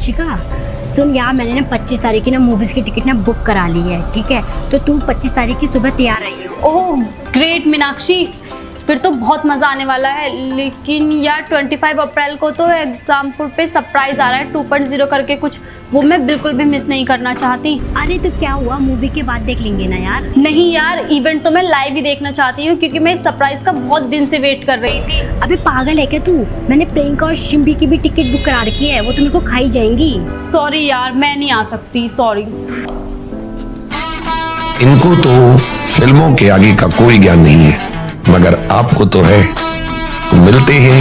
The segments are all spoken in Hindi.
मीनाक्षिका, सुन यार, मैंने ना 25 तारीख की ना मूवीज की टिकट ना बुक करा ली है, ठीक है? तो तू 25 तारीख की सुबह तैयार रही हो। ओह ग्रेट मीनाक्षी, फिर तो बहुत मजा आने वाला है। लेकिन यार 25 अप्रैल को तो एग्जामपुर पे सरप्राइज आ रहा है 2.0 करके कुछ, वो मैं बिल्कुल भी मिस नहीं करना चाहती। अरे तो क्या हुआ, मूवी के बाद देख लेंगे ना यार। नहीं यार, इवेंट तो मैं लाइव ही देखना चाहती हूँ क्योंकि मैं इस सरप्राइज का बहुत दिन से वेट कर रही थी। अबे पागल है क्या तू? मैंने प्रियंका और शिम्बी की भी टिकट बुक करा रखी है, वो तो मेरे को खाई जाएंगी। सॉरी यार, मैं नहीं आ सकती, सॉरी। इनको तो फिल्मों के आगे का कोई ज्ञान नहीं है, मगर आपको तो है। मिलते हैं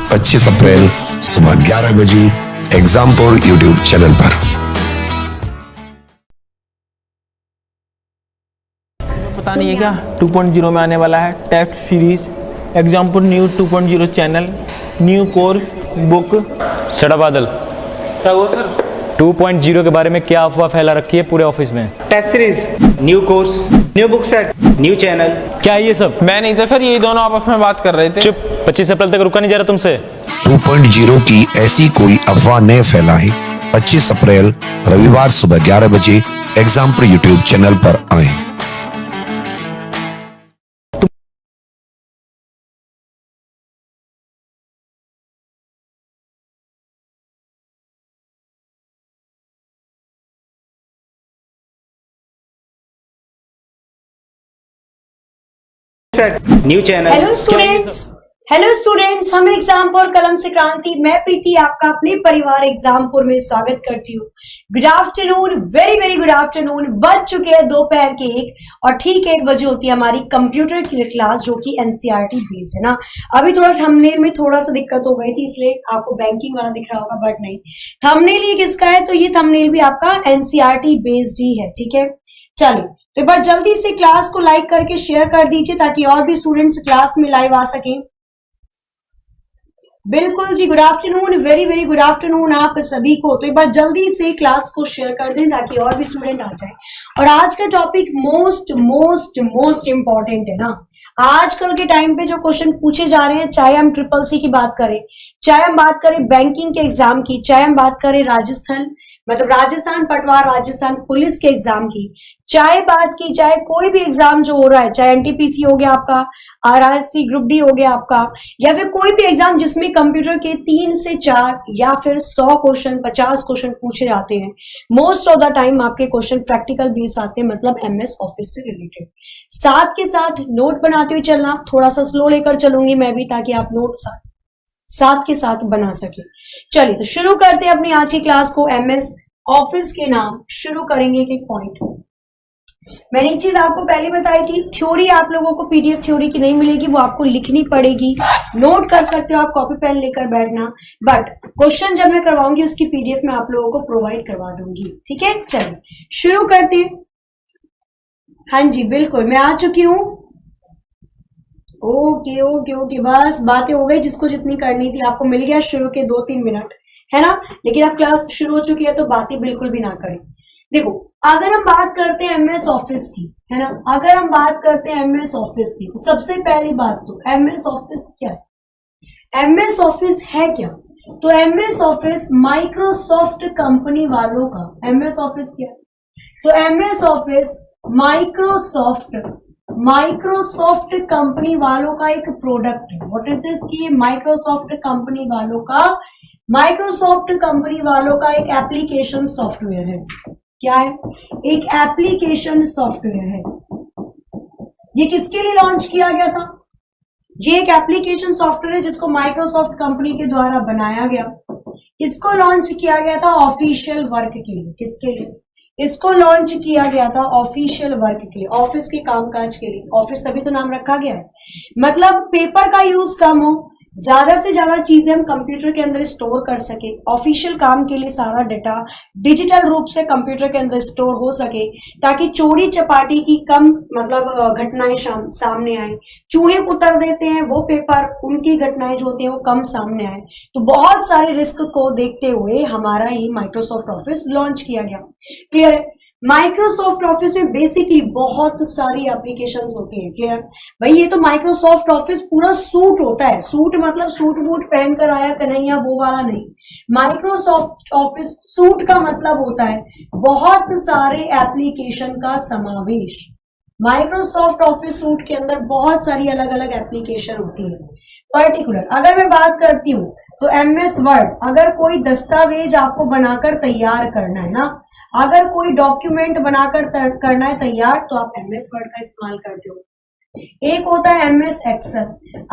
25 अप्रैल सुबह 11 बजे एग्जामपुर यूट्यूब चैनल पर। पता नहीं है क्या 2.0 में आने वाला है test series Exampur new 2.0 channel new course book. सड़ा बादल, क्या हुआ सर? 2.0 के बारे में क्या अफवाह फैला रखी है पूरे ऑफिस में? Test series, new course, new book set, new channel. क्या है ये सब? मैं नहीं था सर, ये दोनों आपस में बात कर रहे थे। चुप, 25 अप्रैल तक रुका नहीं जा रहा तुमसे। 2.0 की ऐसी कोई अफवाह न फैलाएं। 25 अप्रैल रविवार सुबह 11 बजे एग्जामपुर यूट्यूब चैनल पर आएं। New channel. हेलो स्टूडेंट्स, हम एग्जामपुर कलम से क्रांति, मैं प्रीति आपका अपने परिवार एग्जामपुर में स्वागत करती हूँ। Good afternoon, very very good afternoon. बज चुके हैं दोपहर के 1 और ठीक 1 बजे होती है हमारी कंप्यूटर की क्लास, जो कि एनसीईआरटी बेस्ड है ना। अभी थोड़ा थंबनेल में थोड़ा सा दिक्कत हो गई थी, इसलिए आपको बैंकिंग वाला दिख रहा होगा, बट नहीं, थंबनेल ये किसका है? तो ये थंबनेल भी आपका एनसीईआरटी बेस्ड ही है, ठीक है। चलिए, तो एक बार जल्दी से क्लास को लाइक करके शेयर कर दीजिए ताकि और भी स्टूडेंट्स क्लास में लाइव आ सकें। बिल्कुल जी, good afternoon, very very good afternoon आप सभी को। तो एक बार जल्दी से क्लास को शेयर कर दें ताकि और भी स्टूडेंट आ जाए। और आज का topic most most most important है ना। आजकल के टाइम पे जो क्वेश्चन पूछे जा रहे हैं, चाहे हम ट्रिपल सी की बात करें, चाहे हम बात करें बैंकिंग के एग्जाम की, चाहे हम बात करें राजस्थान पटवार राजस्थान पुलिस के एग्जाम की, चाहे बात की जाए कोई भी एग्जाम जो हो रहा है, चाहे एनटीपीसी हो गया आपका, आरआरसी ग्रुप डी हो गया आपका, या फिर कोई भी एग्जाम जिसमें कंप्यूटर के 3 से 4 या फिर 100 क्वेश्चन 50 क्वेश्चन पूछे जाते हैं, मोस्ट ऑफ द टाइम आपके क्वेश्चन प्रैक्टिकल बेस आते हैं, मतलब एमएस ऑफिस से रिलेटेड। साथ के साथ नोट बनाते हुए चलना, थोड़ा सा स्लो लेकर चलूंगी मैं भी ताकि आप नोट साथ के साथ बना सके। चलिए, तो शुरू करते हैं अपनी आज की क्लास को। एमएस ऑफिस के नाम शुरू करेंगे एक एक पॉइंट। मैंने एक चीज आपको पहले बताई थी, थ्योरी आप लोगों को पीडीएफ थ्योरी की नहीं मिलेगी, वो आपको लिखनी पड़ेगी। नोट कर सकते हो आप, कॉपी पेन लेकर बैठना, बट क्वेश्चन जब मैं करवाऊंगी उसकी पीडीएफ में आप लोगों को प्रोवाइड करवा दूंगी, ठीक है। चलिए शुरू करते हैं। हाँ जी बिल्कुल, मैं आ चुकी हूँ। ओके ओके ओके, बस बातें हो गई, जिसको जितनी करनी थी आपको मिल गया शुरू के 2-3 मिनट, है ना। लेकिन अब क्लास शुरू हो चुकी है तो बातें बिल्कुल भी ना करें। देखो, अगर हम बात करते हैं एमएस ऑफिस की, है ना, अगर हम बात करते हैं एमएस ऑफिस की, तो सबसे पहली बात तो एमएस ऑफिस क्या है? एमएस ऑफिस है क्या? तो एमएस ऑफिस माइक्रोसॉफ्ट कंपनी वालों का, एमएस ऑफिस क्या है? तो एमएस ऑफिस माइक्रोसॉफ्ट कंपनी वालों का एक प्रोडक्ट है। What is this? की माइक्रोसॉफ्ट कंपनी वालों का एक एप्लीकेशन सॉफ्टवेयर है। क्या है? एक एप्लीकेशन सॉफ्टवेयर है। ये किसके लिए लॉन्च किया गया था? ये एक एप्लीकेशन सॉफ्टवेयर है जिसको माइक्रोसॉफ्ट कंपनी के द्वारा बनाया गया। इसको लॉन्च किया गया था ऑफिशियल वर्क के लिए। किसके लिए इसको लॉन्च किया गया था? ऑफिशियल वर्क के लिए, ऑफिस के कामकाज के लिए। ऑफिस तभी तो नाम रखा गया है, मतलब पेपर का यूज कम हो, ज्यादा से ज्यादा चीजें हम कंप्यूटर के अंदर स्टोर कर सके, ऑफिशियल काम के लिए सारा डेटा डिजिटल रूप से कंप्यूटर के अंदर स्टोर हो सके, ताकि चोरी चपाटी की कम मतलब घटनाएं सामने आए। चूहे उतर देते हैं वो पेपर, उनकी घटनाएं जो होती हैं वो कम सामने आए। तो बहुत सारे रिस्क को देखते हुए हमारा ये माइक्रोसॉफ्ट ऑफिस लॉन्च किया गया। क्लियर है? माइक्रोसॉफ्ट ऑफिस में बेसिकली बहुत सारी एप्लीकेशंस होती हैं। क्लियर भाई, ये तो माइक्रोसॉफ्ट ऑफिस पूरा सूट होता है। सूट मतलब सूट बूट पहन कर आया कन्हैया वो वाला नहीं। माइक्रोसॉफ्ट ऑफिस सूट का मतलब होता है बहुत सारे एप्लीकेशन का समावेश। माइक्रोसॉफ्ट ऑफिस सूट के अंदर बहुत सारी अलग अलग एप्लीकेशन होती है। पर्टिकुलर अगर मैं बात करती हूँ तो एमएस वर्ड, अगर कोई दस्तावेज आपको बनाकर तैयार करना है ना, अगर कोई डॉक्यूमेंट बनाकर करना है तैयार, तो आप एमएस वर्ड का इस्तेमाल करते हो। एक होता है एमएस एक्सेल,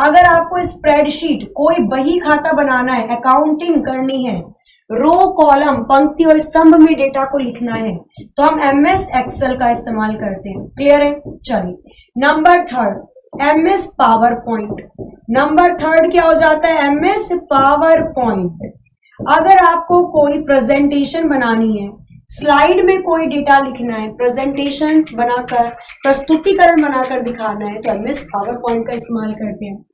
अगर आपको स्प्रेडशीट कोई बही खाता बनाना है, अकाउंटिंग करनी है, रो कॉलम पंक्ति और स्तंभ में डेटा को लिखना है, तो हम एमएस एक्सेल का इस्तेमाल करते हैं। क्लियर है? चलिए number third MS power point. Number third क्या हो जाता है? MS power point. अगर आपको कोई प्रेजेंटेशन बनानी है, स्लाइड में कोई डेटा लिखना है, प्रेजेंटेशन बनाकर प्रस्तुतिकरण बनाकर दिखाना है, तो एमएस पावर पॉइंट का इस्तेमाल करते हैं।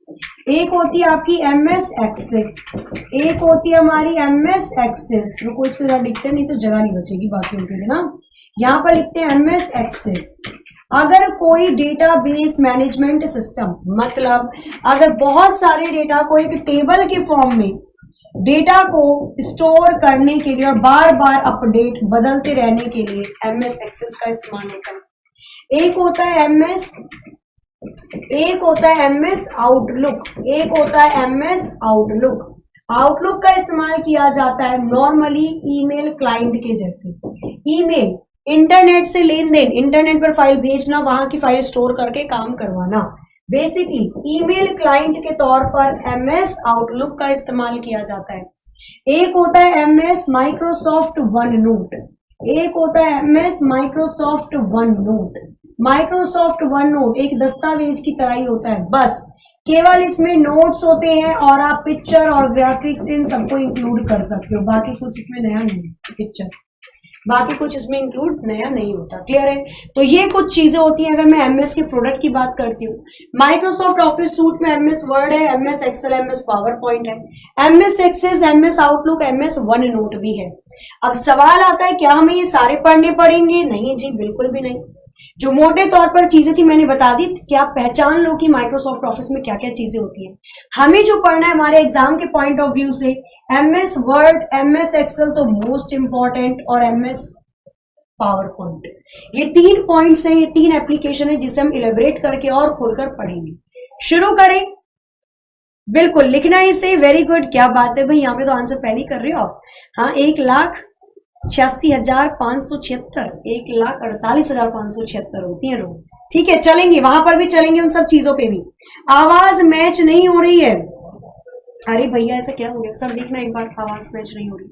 एक होती है आपकी एमएस एक्सेस, एक होती है हमारी एमएस एक्सेस। रुको इसके साथ लिखते नहीं तो जगह नहीं बचेगी बाकियों के लिए ना। यहाँ पर लिखते हैं एमएस एक्सेस। अगर कोई डेटाबेस मैनेजमेंट सिस्टम, मतलब अगर बहुत सारे डेटा को एक टेबल के फॉर्म में डेटा को स्टोर करने के लिए और बार बार अपडेट बदलते रहने के लिए एमएस एक्सेस का इस्तेमाल होता है। एक होता है एमएस आउटलुक, एक होता है एमएस आउटलुक। आउटलुक का इस्तेमाल किया जाता है नॉर्मली ईमेल क्लाइंट के जैसे। ईमेल इंटरनेट से लेन देन, इंटरनेट पर फाइल भेजना, वहां की फाइल स्टोर करके काम करवाना। बेसिकली ईमेल क्लाइंट के तौर पर एमएस आउटलुक का इस्तेमाल किया जाता है। एक होता है एमएस माइक्रोसॉफ्ट वन नोट, एक होता है MS Microsoft one note. Microsoft one note एक दस्तावेज की तरह ही होता है, बस केवल इसमें नोट्स होते हैं और आप पिक्चर और ग्राफिक्स इन सबको इंक्लूड कर सकते हो। बाकी कुछ इसमें नया नहीं है, पिक्चर बाकी कुछ इसमें इंक्लूड नया नहीं होता। क्लियर है? तो ये कुछ चीजें होती हैं। अगर मैं एमएस के प्रोडक्ट की बात करती हूँ, माइक्रोसॉफ्ट ऑफिस सूट में एमएस वर्ड है, MS Excel, MS PowerPoint है, MS Access, MS Outlook, MS OneNote भी है। अब सवाल आता है क्या हमें ये सारे पढ़ने पड़ेंगे? नहीं जी, बिल्कुल भी नहीं। जो मोटे तौर पर चीजें थी मैंने बता दी कि आप पहचान लो कि माइक्रोसॉफ्ट ऑफिस में क्या क्या चीजें होती हैं। हमें जो पढ़ना है हमारे एग्जाम के पॉइंट ऑफ व्यू से, एमएस वर्ड, एमएस एक्सेल तो मोस्ट इंपॉर्टेंट, और एमएस पावर पॉइंट। ये 3 पॉइंट्स हैं, ये 3 एप्लीकेशन है जिसे हम इलेबरेट करके और खुलकर पढ़ेंगे। शुरू करें? बिल्कुल, लिखना है इसे। वेरी गुड, क्या बात है भाई, यहाँ पे तो आंसर पहले ही कर रहे हो आप। हाँ, 1,86,576, 1,48,576 होती है रोज। ठीक है, चलेंगे वहां पर भी, चलेंगे उन सब चीजों पे भी। आवाज मैच नहीं हो रही है। अरे भैया ऐसा क्या हो गया? सब देखना एक बार, आवाज मैच नहीं हो रही।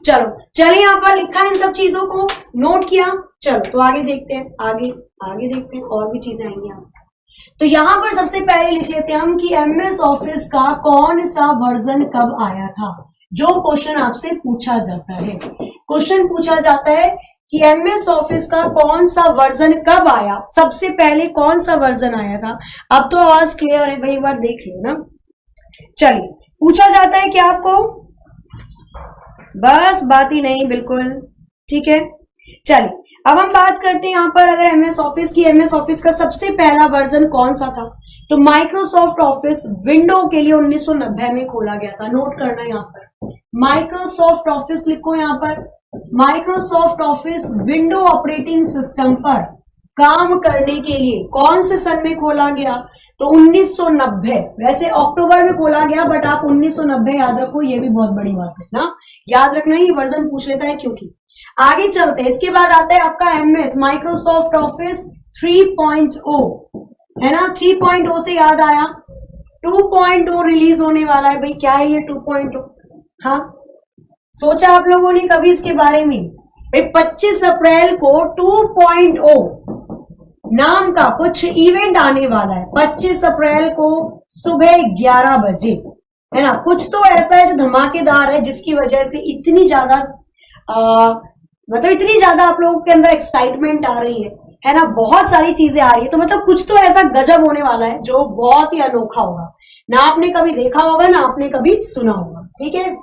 चलो चलिए, यहाँ पर लिखा है इन सब चीजों को, नोट किया। चलो तो आगे देखते हैं, आगे देखते हैं, और भी चीजें आएंगी यहाँ। तो यहाँ पर सबसे पहले लिख लेते हैं हम कि एमएस ऑफिस का कौन सा वर्जन कब आया था। जो क्वेश्चन आपसे पूछा जाता है, क्वेश्चन पूछा जाता है कि एमएस ऑफिस का कौन सा वर्जन कब आया, सबसे पहले कौन सा वर्जन आया था। अब तो आवाज क्लियर है भाई, एक बार देख लो ना। चलिए, पूछा जाता है कि आपको, बस बात ही नहीं, बिल्कुल ठीक है। चलिए अब हम बात करते हैं यहाँ पर, अगर एमएस ऑफिस की, एमएस ऑफिस का सबसे पहला वर्जन कौन सा था, तो माइक्रोसॉफ्ट ऑफिस विंडो के लिए 1990 में खोला गया था। नोट करना यहाँ पर, माइक्रोसॉफ्ट ऑफिस लिखो यहाँ पर, Microsoft office window operating system पर काम करने के लिए कौन से सन में खोला गया, तो 1990। वैसे अक्टूबर में खोला गया, बट आप 1990 याद रखो, ये भी बहुत बड़ी बात है ना, याद रखना ही वर्जन पूछ लेता है क्योंकि। आगे चलते हैं, इसके बाद आता है आपका एमएस माइक्रोसॉफ्ट ऑफिस 3.0, है ना। 3.0 से याद आया 2.0 रिलीज होने वाला है। भाई क्या है ये 2.0? हाँ, सोचा आप लोगों ने कभी इसके बारे में? भाई 25 अप्रैल को 2.0 नाम का कुछ इवेंट आने वाला है। 25 अप्रैल को सुबह 11 बजे, है ना। कुछ तो ऐसा है जो धमाकेदार है, जिसकी वजह से इतनी ज्यादा इतनी ज्यादा आप लोगों के अंदर एक्साइटमेंट आ रही है ना। बहुत सारी चीजें आ रही है, तो मतलब कुछ तो ऐसा गजब होने वाला है जो बहुत ही अनोखा होगा। ना आपने कभी देखा होगा, ना आपने कभी सुना होगा। ठीक है,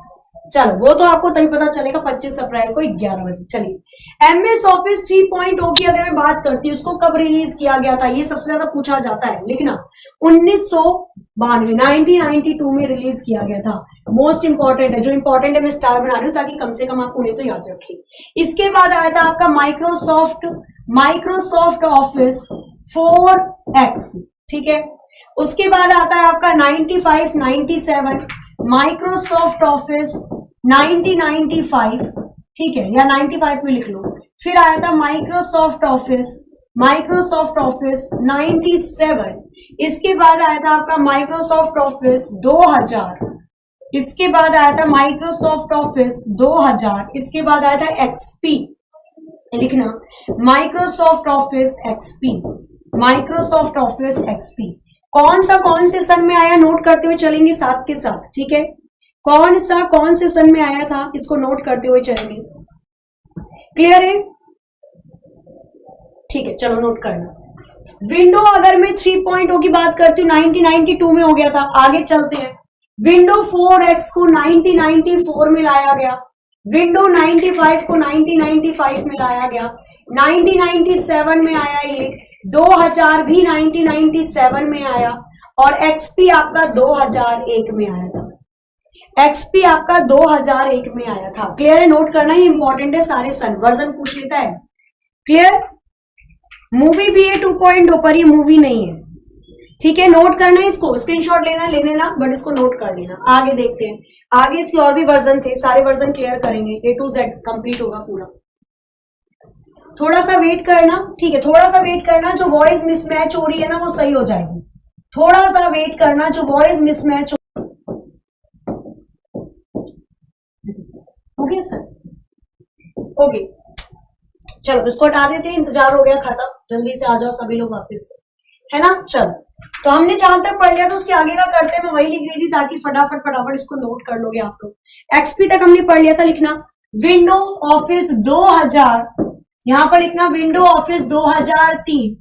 चलो वो तो आपको तभी पता चलेगा 25 अप्रैल को 11 बजे। चलिए MS ऑफिस 3.0 की अगर मैं बात करती हूँ, उसको कब रिलीज किया गया था, ये सबसे ज्यादा पूछा जाता है। लिखना 1992 में रिलीज किया गया था। मोस्ट इंपॉर्टेंट है, जो इंपॉर्टेंट है मैं स्टार बना रही हूँ ताकि कम से कम आप उन्हें तो याद रखें। इसके बाद आया था आपका माइक्रोसॉफ्ट ऑफिस 4X, ठीक है। उसके बाद आता है आपका 95-97 माइक्रोसॉफ्ट ऑफिस 90-95, ठीक है, या 95 में लिख लो। फिर आया था माइक्रोसॉफ्ट ऑफिस 97। इसके बाद आया था आपका माइक्रोसॉफ्ट ऑफिस 2000। इसके बाद आया था माइक्रोसॉफ्ट ऑफिस 2000। इसके बाद आया था XP, लिखना माइक्रोसॉफ्ट ऑफिस XP। कौन से सन में आया, नोट करते हुए चलेंगे साथ के साथ, ठीक है। कौन से सन में आया था, इसको नोट करते हुए चलेंगे। क्लियर है, ठीक है, चलो नोट करना। विंडो अगर मैं 3.0 की बात करती हूँ 1992 में हो गया था। आगे चलते हैं। विंडो 4X को 1994 में लाया गया। विंडो 95 को 1995 में लाया गया। 1997 में आया ये। 2000 भी 1997 में आया। और XP आपका 2001 में आया था। XP आपका 2001 में आया था। क्लियर है, नोट करना ही इंपॉर्टेंट है। सारे सन वर्जन पूछ लेता है। क्लियर, मूवी भी है 2.0 पर, ये मूवी नहीं है, ठीक है। नोट करना है, इसको स्क्रीनशॉट लेना ले लेना, बट इसको नोट कर लेना। आगे देखते हैं, आगे इसके और भी वर्जन थे, सारे वर्जन क्लियर करेंगे। A to Z कंप्लीट होगा पूरा। थोड़ा सा वेट करना, ठीक है, थोड़ा सा वेट करना। जो वॉइस मिसमैच हो रही है ना वो सही हो जाएगी। थोड़ा सा वेट करना, जो वॉइस मिसमैच हो गया सर, ओके। चलो इसको हटा देते हैं, इंतजार हो गया खत्म। जल्दी से आ जाओ सभी लोग वापस, है ना। चलो तो हमने जहां तक पढ़ लिया तो उसके आगे का करते हैं। मैं वही लिख रही थी ताकि फटाफट इसको नोट कर लोगे आप लोग। XP तक हमने पढ़ लिया था। लिखना विंडो ऑफिस 2000, यहां पर लिखना विंडो ऑफिस 2003।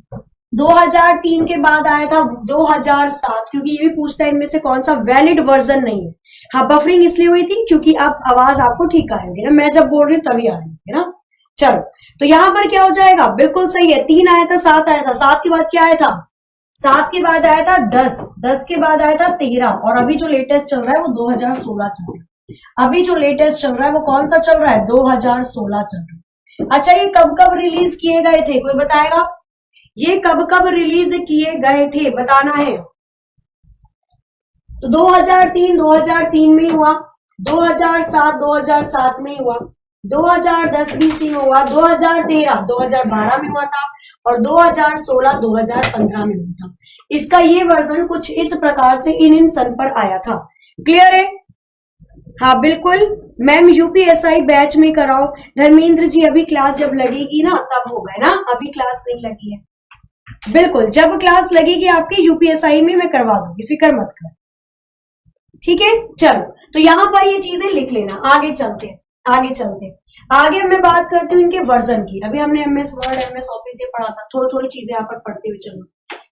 2003 के बाद आया था 2007, क्योंकि ये भी पूछता है इनमें से कौन सा वैलिड वर्जन नहीं है। हाँ, बफरिंग इसलिए हुई थी क्योंकि अब आवाज आपको ठीक आएगी ना, मैं जब बोल रही हूँ तभी आ रही है ना। चलो तो यहां पर क्या हो जाएगा, बिल्कुल सही है। 3 आया था, 7 आया था, 7 के बाद क्या आया था, 7 के बाद आया था 10, 10 के बाद आया था 13, और अभी जो लेटेस्ट चल रहा है वो 2016 चल रहा है। अभी जो लेटेस्ट चल रहा है वो कौन सा चल रहा है, 2016 चल रहा है। अच्छा, ये कब कब रिलीज किए गए थे, कोई बताएगा? ये कब कब रिलीज किए गए थे बताना है। तो 2003 में हुआ, 2007 में हुआ, 2010 भी सी हुआ, 2013 2012 में हुआ था, और 2016 2015 में हुआ था। इसका ये वर्जन कुछ इस प्रकार से इन सन पर आया था। क्लियर है? हाँ बिल्कुल मैम, यूपीएसआई बैच में कराओ। धर्मेंद्र जी अभी क्लास जब लगेगी ना तब होगा ना, अभी क्लास नहीं लगी है। बिल्कुल, जब क्लास लगेगी आपके यूपीएसआई में मैं करवा दूंगी, फिक्र मत कर, ठीक है। चलो तो यहां पर ये चीजें लिख लेना। आगे चलते आगे मैं बात करती हूँ इनके वर्जन की। अभी हमने MS वर्ड MS ऑफिस ये पढ़ा था, थोड़ी चीजें यहाँ पर पढ़ते हुए चलो।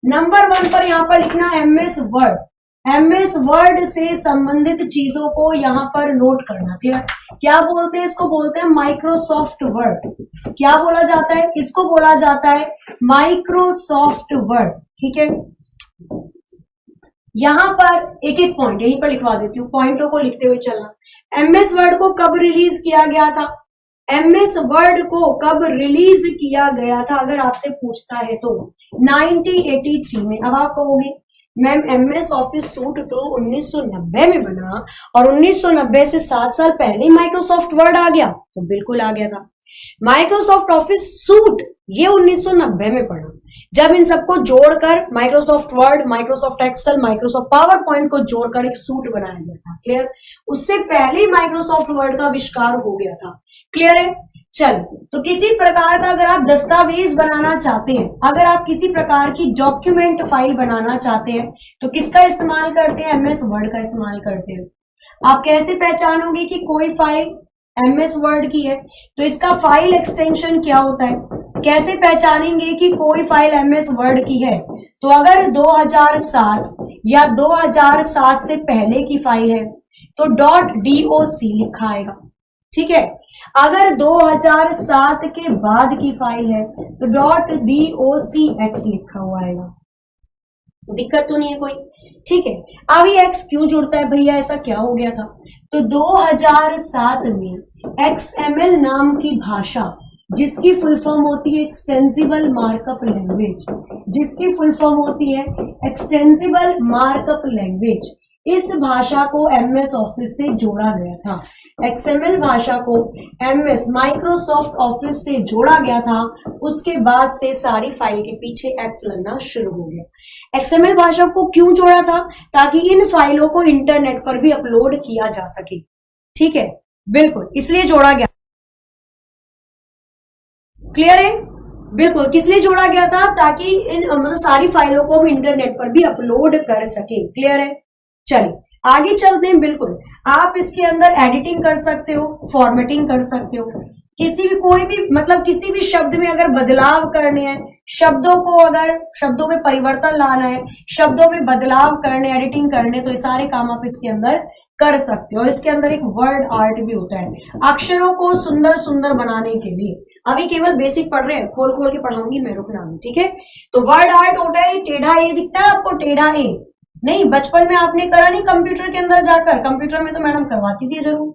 नंबर 1 पर यहाँ पर लिखना MS वर्ड। MS वर्ड से संबंधित चीजों को यहाँ पर नोट करना। क्लियर? क्या बोलते हैं इसको? बोलते हैं माइक्रोसॉफ्ट वर्ड। क्या बोला जाता है इसको? बोला जाता है माइक्रोसॉफ्ट वर्ड, ठीक है। यहां पर एक एक पॉइंट यहीं पर लिखवा देती हूँ, पॉइंटों को लिखते हुए चलना। MS वर्ड को कब रिलीज किया गया था? MS वर्ड को कब रिलीज किया गया था अगर आपसे पूछता है तो 1983 में। अब आप कहोगे मैम MS ऑफिस सूट तो 1990 में बना और 1990 से 7 साल पहले माइक्रोसॉफ्ट वर्ड आ गया। तो बिल्कुल आ गया था। माइक्रोसॉफ्ट ऑफिस सूट ये 1990 में पड़ा, जब इन सबको जोड़कर Microsoft Word, Microsoft Excel, Microsoft PowerPoint को जोड़कर एक सूट बनाया गया था। क्लियर? उससे पहले ही माइक्रोसॉफ्ट वर्ड का आविष्कार हो गया था। क्लियर है? चलो तो किसी प्रकार का अगर आप दस्तावेज बनाना चाहते हैं, अगर आप किसी प्रकार की डॉक्यूमेंट फाइल बनाना चाहते हैं तो किसका इस्तेमाल करते हैं? MS वर्ड का इस्तेमाल करते हैं। आप कैसे पहचानोगे कि कोई फाइल MS वर्ड की है? तो इसका फाइल एक्सटेंशन क्या होता है? कैसे पहचानेंगे कि कोई फाइल MS वर्ड की है? तो अगर 2007 या 2007 से पहले की फाइल है तो .doc लिखा आएगा, ठीक है। अगर 2007 के बाद की फाइल है तो .docx लिखा हुआ आएगा, दिक्कत तो नहीं है कोई, ठीक है। अब ये x क्यों जुड़ता है भैया, ऐसा क्या हो गया था? तो 2007 में XML नाम की भाषा, जिसकी फुल फॉर्म होती है एक्सटेंसिबल मार्कअप लैंग्वेज, जिसकी फुल फॉर्म होती है एक्सटेंसिबल मार्कअप लैंग्वेज, इस भाषा को MS ऑफिस से जोड़ा गया था। XML भाषा को MS माइक्रोसॉफ्ट ऑफिस से जोड़ा गया था, उसके बाद से सारी फाइल के पीछे X लगना शुरू हो गया। XML भाषा को क्यों जोड़ा था? ताकि इन फाइलों को इंटरनेट पर भी अपलोड किया जा सके, ठीक है, बिल्कुल, इसलिए जोड़ा गया। क्लियर है? बिल्कुल, किस लिए जोड़ा गया था? ताकि इन मतलब सारी फाइलों को हम इंटरनेट पर भी अपलोड कर सके। क्लियर है? चलिए आगे चलते हैं। बिल्कुल, आप इसके अंदर एडिटिंग कर सकते हो, फॉर्मेटिंग कर सकते हो, किसी भी कोई भी मतलब किसी भी शब्द में अगर बदलाव करने हैं, शब्दों को अगर शब्दों में परिवर्तन लाना है, शब्दों में बदलाव करने, एडिटिंग करने, तो ये सारे काम आप इसके अंदर कर सकते हो। और इसके अंदर एक वर्ड आर्ट भी होता है, अक्षरों को सुंदर सुंदर बनाने के लिए। अभी केवल बेसिक पढ़ रहे हैं, खोल खोल के पढ़ाऊंगी मैं, रुकना नहीं, ठीक है। तो वर्ड आर्ट होता है, टेढ़ा ए दिखता है आपको, टेढ़ा ए नहीं, बचपन में आपने करा नहीं कंप्यूटर के अंदर जाकर, कंप्यूटर में तो मैडम करवाती थी जरूर।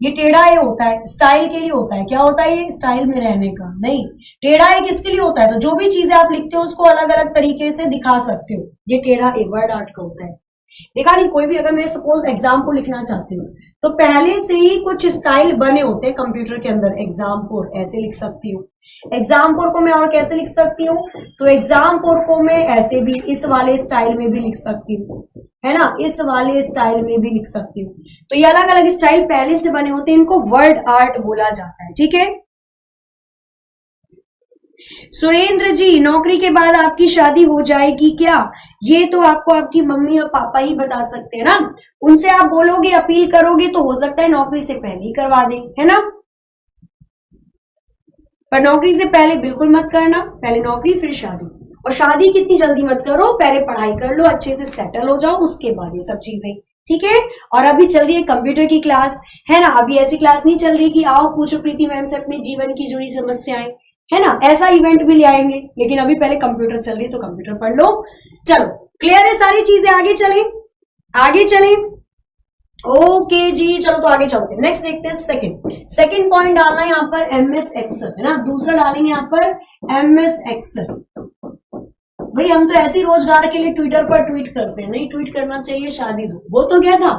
ये टेढ़ा ए होता है, स्टाइल के लिए होता है। क्या होता है ये? स्टाइल में रहने का। नहीं, टेढ़ा ए किसके लिए होता है? तो जो भी चीजें आप लिखते हो उसको अलग अलग तरीके से दिखा सकते हो, ये टेढ़ा ए वर्ड आर्ट का होता है। देखा नहीं, कोई भी अगर मैं सपोज एग्जाम को लिखना चाहती हूँ तो पहले से ही कुछ स्टाइल बने होते हैं कंप्यूटर के अंदर। एग्जामपुर ऐसे लिख सकती हूँ, एग्जामपुर को मैं और कैसे लिख सकती हूँ? तो एग्जामपुर को मैं ऐसे भी, इस वाले स्टाइल में भी लिख सकती हूँ, है ना, इस वाले स्टाइल में भी लिख सकती हूँ। तो ये अलग अलग स्टाइल पहले से बने होते हैं, इनको वर्ड आर्ट बोला जाता है, ठीक है। सुरेंद्र जी, नौकरी के बाद आपकी शादी हो जाएगी क्या? ये तो आपको आपकी मम्मी और पापा ही बता सकते हैं ना, उनसे आप बोलोगे, अपील करोगे तो हो सकता है नौकरी से पहले ही करवा दें, है ना। पर नौकरी से पहले बिल्कुल मत करना, पहले नौकरी फिर शादी। और शादी कितनी जल्दी मत करो, पहले पढ़ाई कर लो, अच्छे से सेटल हो जाओ, उसके बाद ये सब चीजें, ठीक है। और अभी चल रही है कंप्यूटर की क्लास, है ना, अभी ऐसी क्लास नहीं चल रही कि आओ पूछो प्रीति मैम से अपने जीवन की जुड़ी समस्याएं, है ना, ऐसा इवेंट भी ले आएंगे। लेकिन अभी पहले कंप्यूटर चल रही है तो कंप्यूटर पढ़ लो। चलो क्लियर है सारी चीजें, आगे चले, आगे चले। ओके जी, चलो तो आगे चलते हैं। नेक्स्ट देखते हैं सेकंड पॉइंट डालना है यहाँ पर MS एक्सेल, है ना, दूसरा डालेंगे यहाँ पर MS एक्सेल। भाई हम तो ऐसे ही रोजगार के लिए ट्विटर पर ट्वीट करते हैं, नहीं ट्वीट करना चाहिए, शादी दो, वो तो क्या था,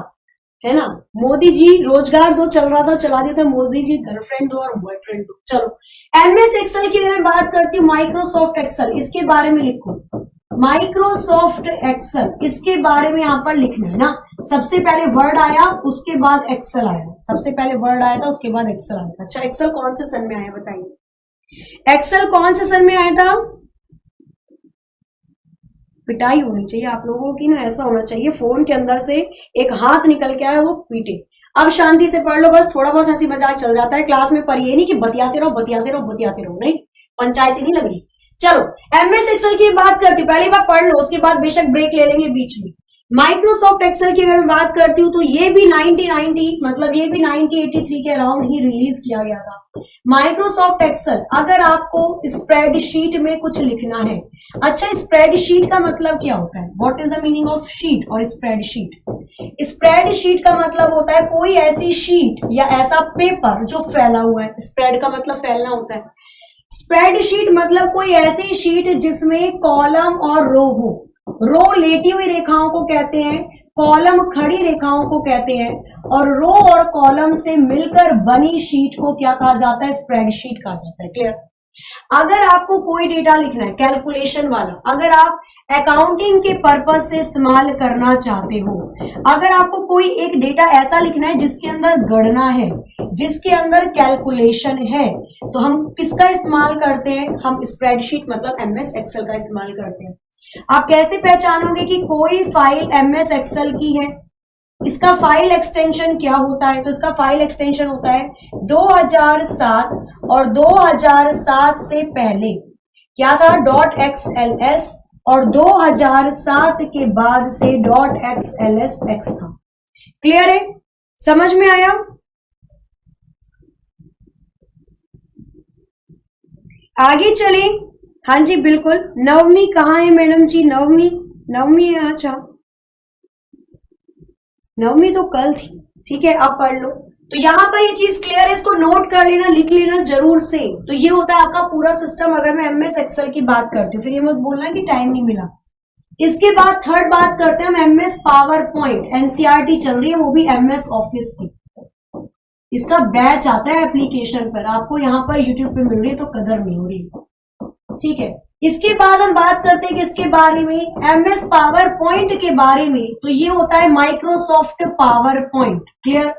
है ना, मोदी जी रोजगार दो चल रहा था, चला दिया था मोदी जी गर्लफ्रेंड दो और बॉयफ्रेंड दो। चलो MS एक्सेल की अगर मैं बात करती हूँ, माइक्रोसॉफ्ट एक्सेल, इसके बारे में लिखो, माइक्रोसॉफ्ट एक्सेल, इसके बारे में यहाँ पर लिखना है ना। सबसे पहले वर्ड आया, उसके बाद एक्सेल आया, सबसे पहले वर्ड आया था, उसके बाद एक्सेल आया था। अच्छा, एक्सेल कौन से सन में आया बताइए, एक्सेल कौन से सन में आया था? पिटाई होनी चाहिए आप लोगों की ना, ऐसा होना चाहिए फोन के अंदर से एक हाथ निकल के आया वो पीटे। अब शांति से पढ़ लो, बस थोड़ा बहुत हंसी मजाक चल जाता है क्लास में, पर ये नहीं कि बतियाते रहो बतियाते रहो बतियाते रहो, नहीं, पंचायती नहीं लग रही। चलो MS एक्सेल की बात करती हूँ, पहली बार पढ़ लो, उसके बाद बेशक ब्रेक ले लेंगे बीच में। माइक्रोसॉफ्ट एक्सेल की अगर मैं बात करती हूँ तो ये भी 1990 मतलब ये भी 1983 के अराउंड ही रिलीज किया गया था। माइक्रोसॉफ्ट एक्सेल, अगर आपको स्प्रेडशीट में कुछ लिखना है, अच्छा स्प्रेडशीट का मतलब क्या होता है, what is the meaning of sheet और स्प्रेडशीट? स्प्रेडशीट का मतलब होता है कोई ऐसी शीट या ऐसा पेपर जो फैला हुआ है, स्प्रेड का मतलब फैलना होता है। स्प्रेडशीट मतलब कोई ऐसी शीट जिसमें कॉलम और रो हो, रो लेटी हुई रेखाओं को कहते हैं, कॉलम खड़ी रेखाओं को कहते हैं, और रो और कॉलम से मिलकर बनी शीट को क्या कहा जाता है? स्प्रेडशीट कहा जाता है। क्लियर? अगर आपको कोई डेटा लिखना है कैलकुलेशन वाला, अगर आप अकाउंटिंग के पर्पज से इस्तेमाल करना चाहते हो, अगर आपको कोई एक डेटा ऐसा लिखना है जिसके अंदर गणना है, जिसके अंदर कैलकुलेशन है, तो हम किसका इस्तेमाल करते हैं? हम स्प्रेडशीट मतलब MS एक्सेल का इस्तेमाल करते हैं। आप कैसे पहचानोगे कि कोई फाइल MS एक्सेल की है? इसका फाइल एक्सटेंशन क्या होता है? तो इसका फाइल एक्सटेंशन होता है 2007, और 2007 से पहले क्या था? .xls, और 2007 के बाद से .xlsx था। क्लियर है? समझ में आया? आगे चले। हाँ जी बिल्कुल। नवमी कहाँ है मैडम जी? नवमी है। अच्छा, नवमी तो कल थी। ठीक है, अब पढ़ लो। तो यहां पर ये चीज क्लियर है, इसको नोट कर लेना, लिख लेना जरूर से। तो ये होता है आपका पूरा सिस्टम। अगर मैं एमएस एक्सेल की बात करती हूँ, फिर ये मत बोलना कि टाइम नहीं मिला। इसके बाद थर्ड बात करते हैं हम एमएस पावर पॉइंट। एनसीईआरटी चल रही है, वो भी एमएस ऑफिस की। इसका बैच आता है एप्लीकेशन पर, आपको यहाँ पर यूट्यूब पे मिल रही है, तो कदर नहीं हो रही। ठीक है, इसके बाद हम बात करते हैं किसके बारे में? एमएस पावर पॉइंट के बारे में। तो ये होता है माइक्रोसॉफ्ट पावर पॉइंट। क्लियर?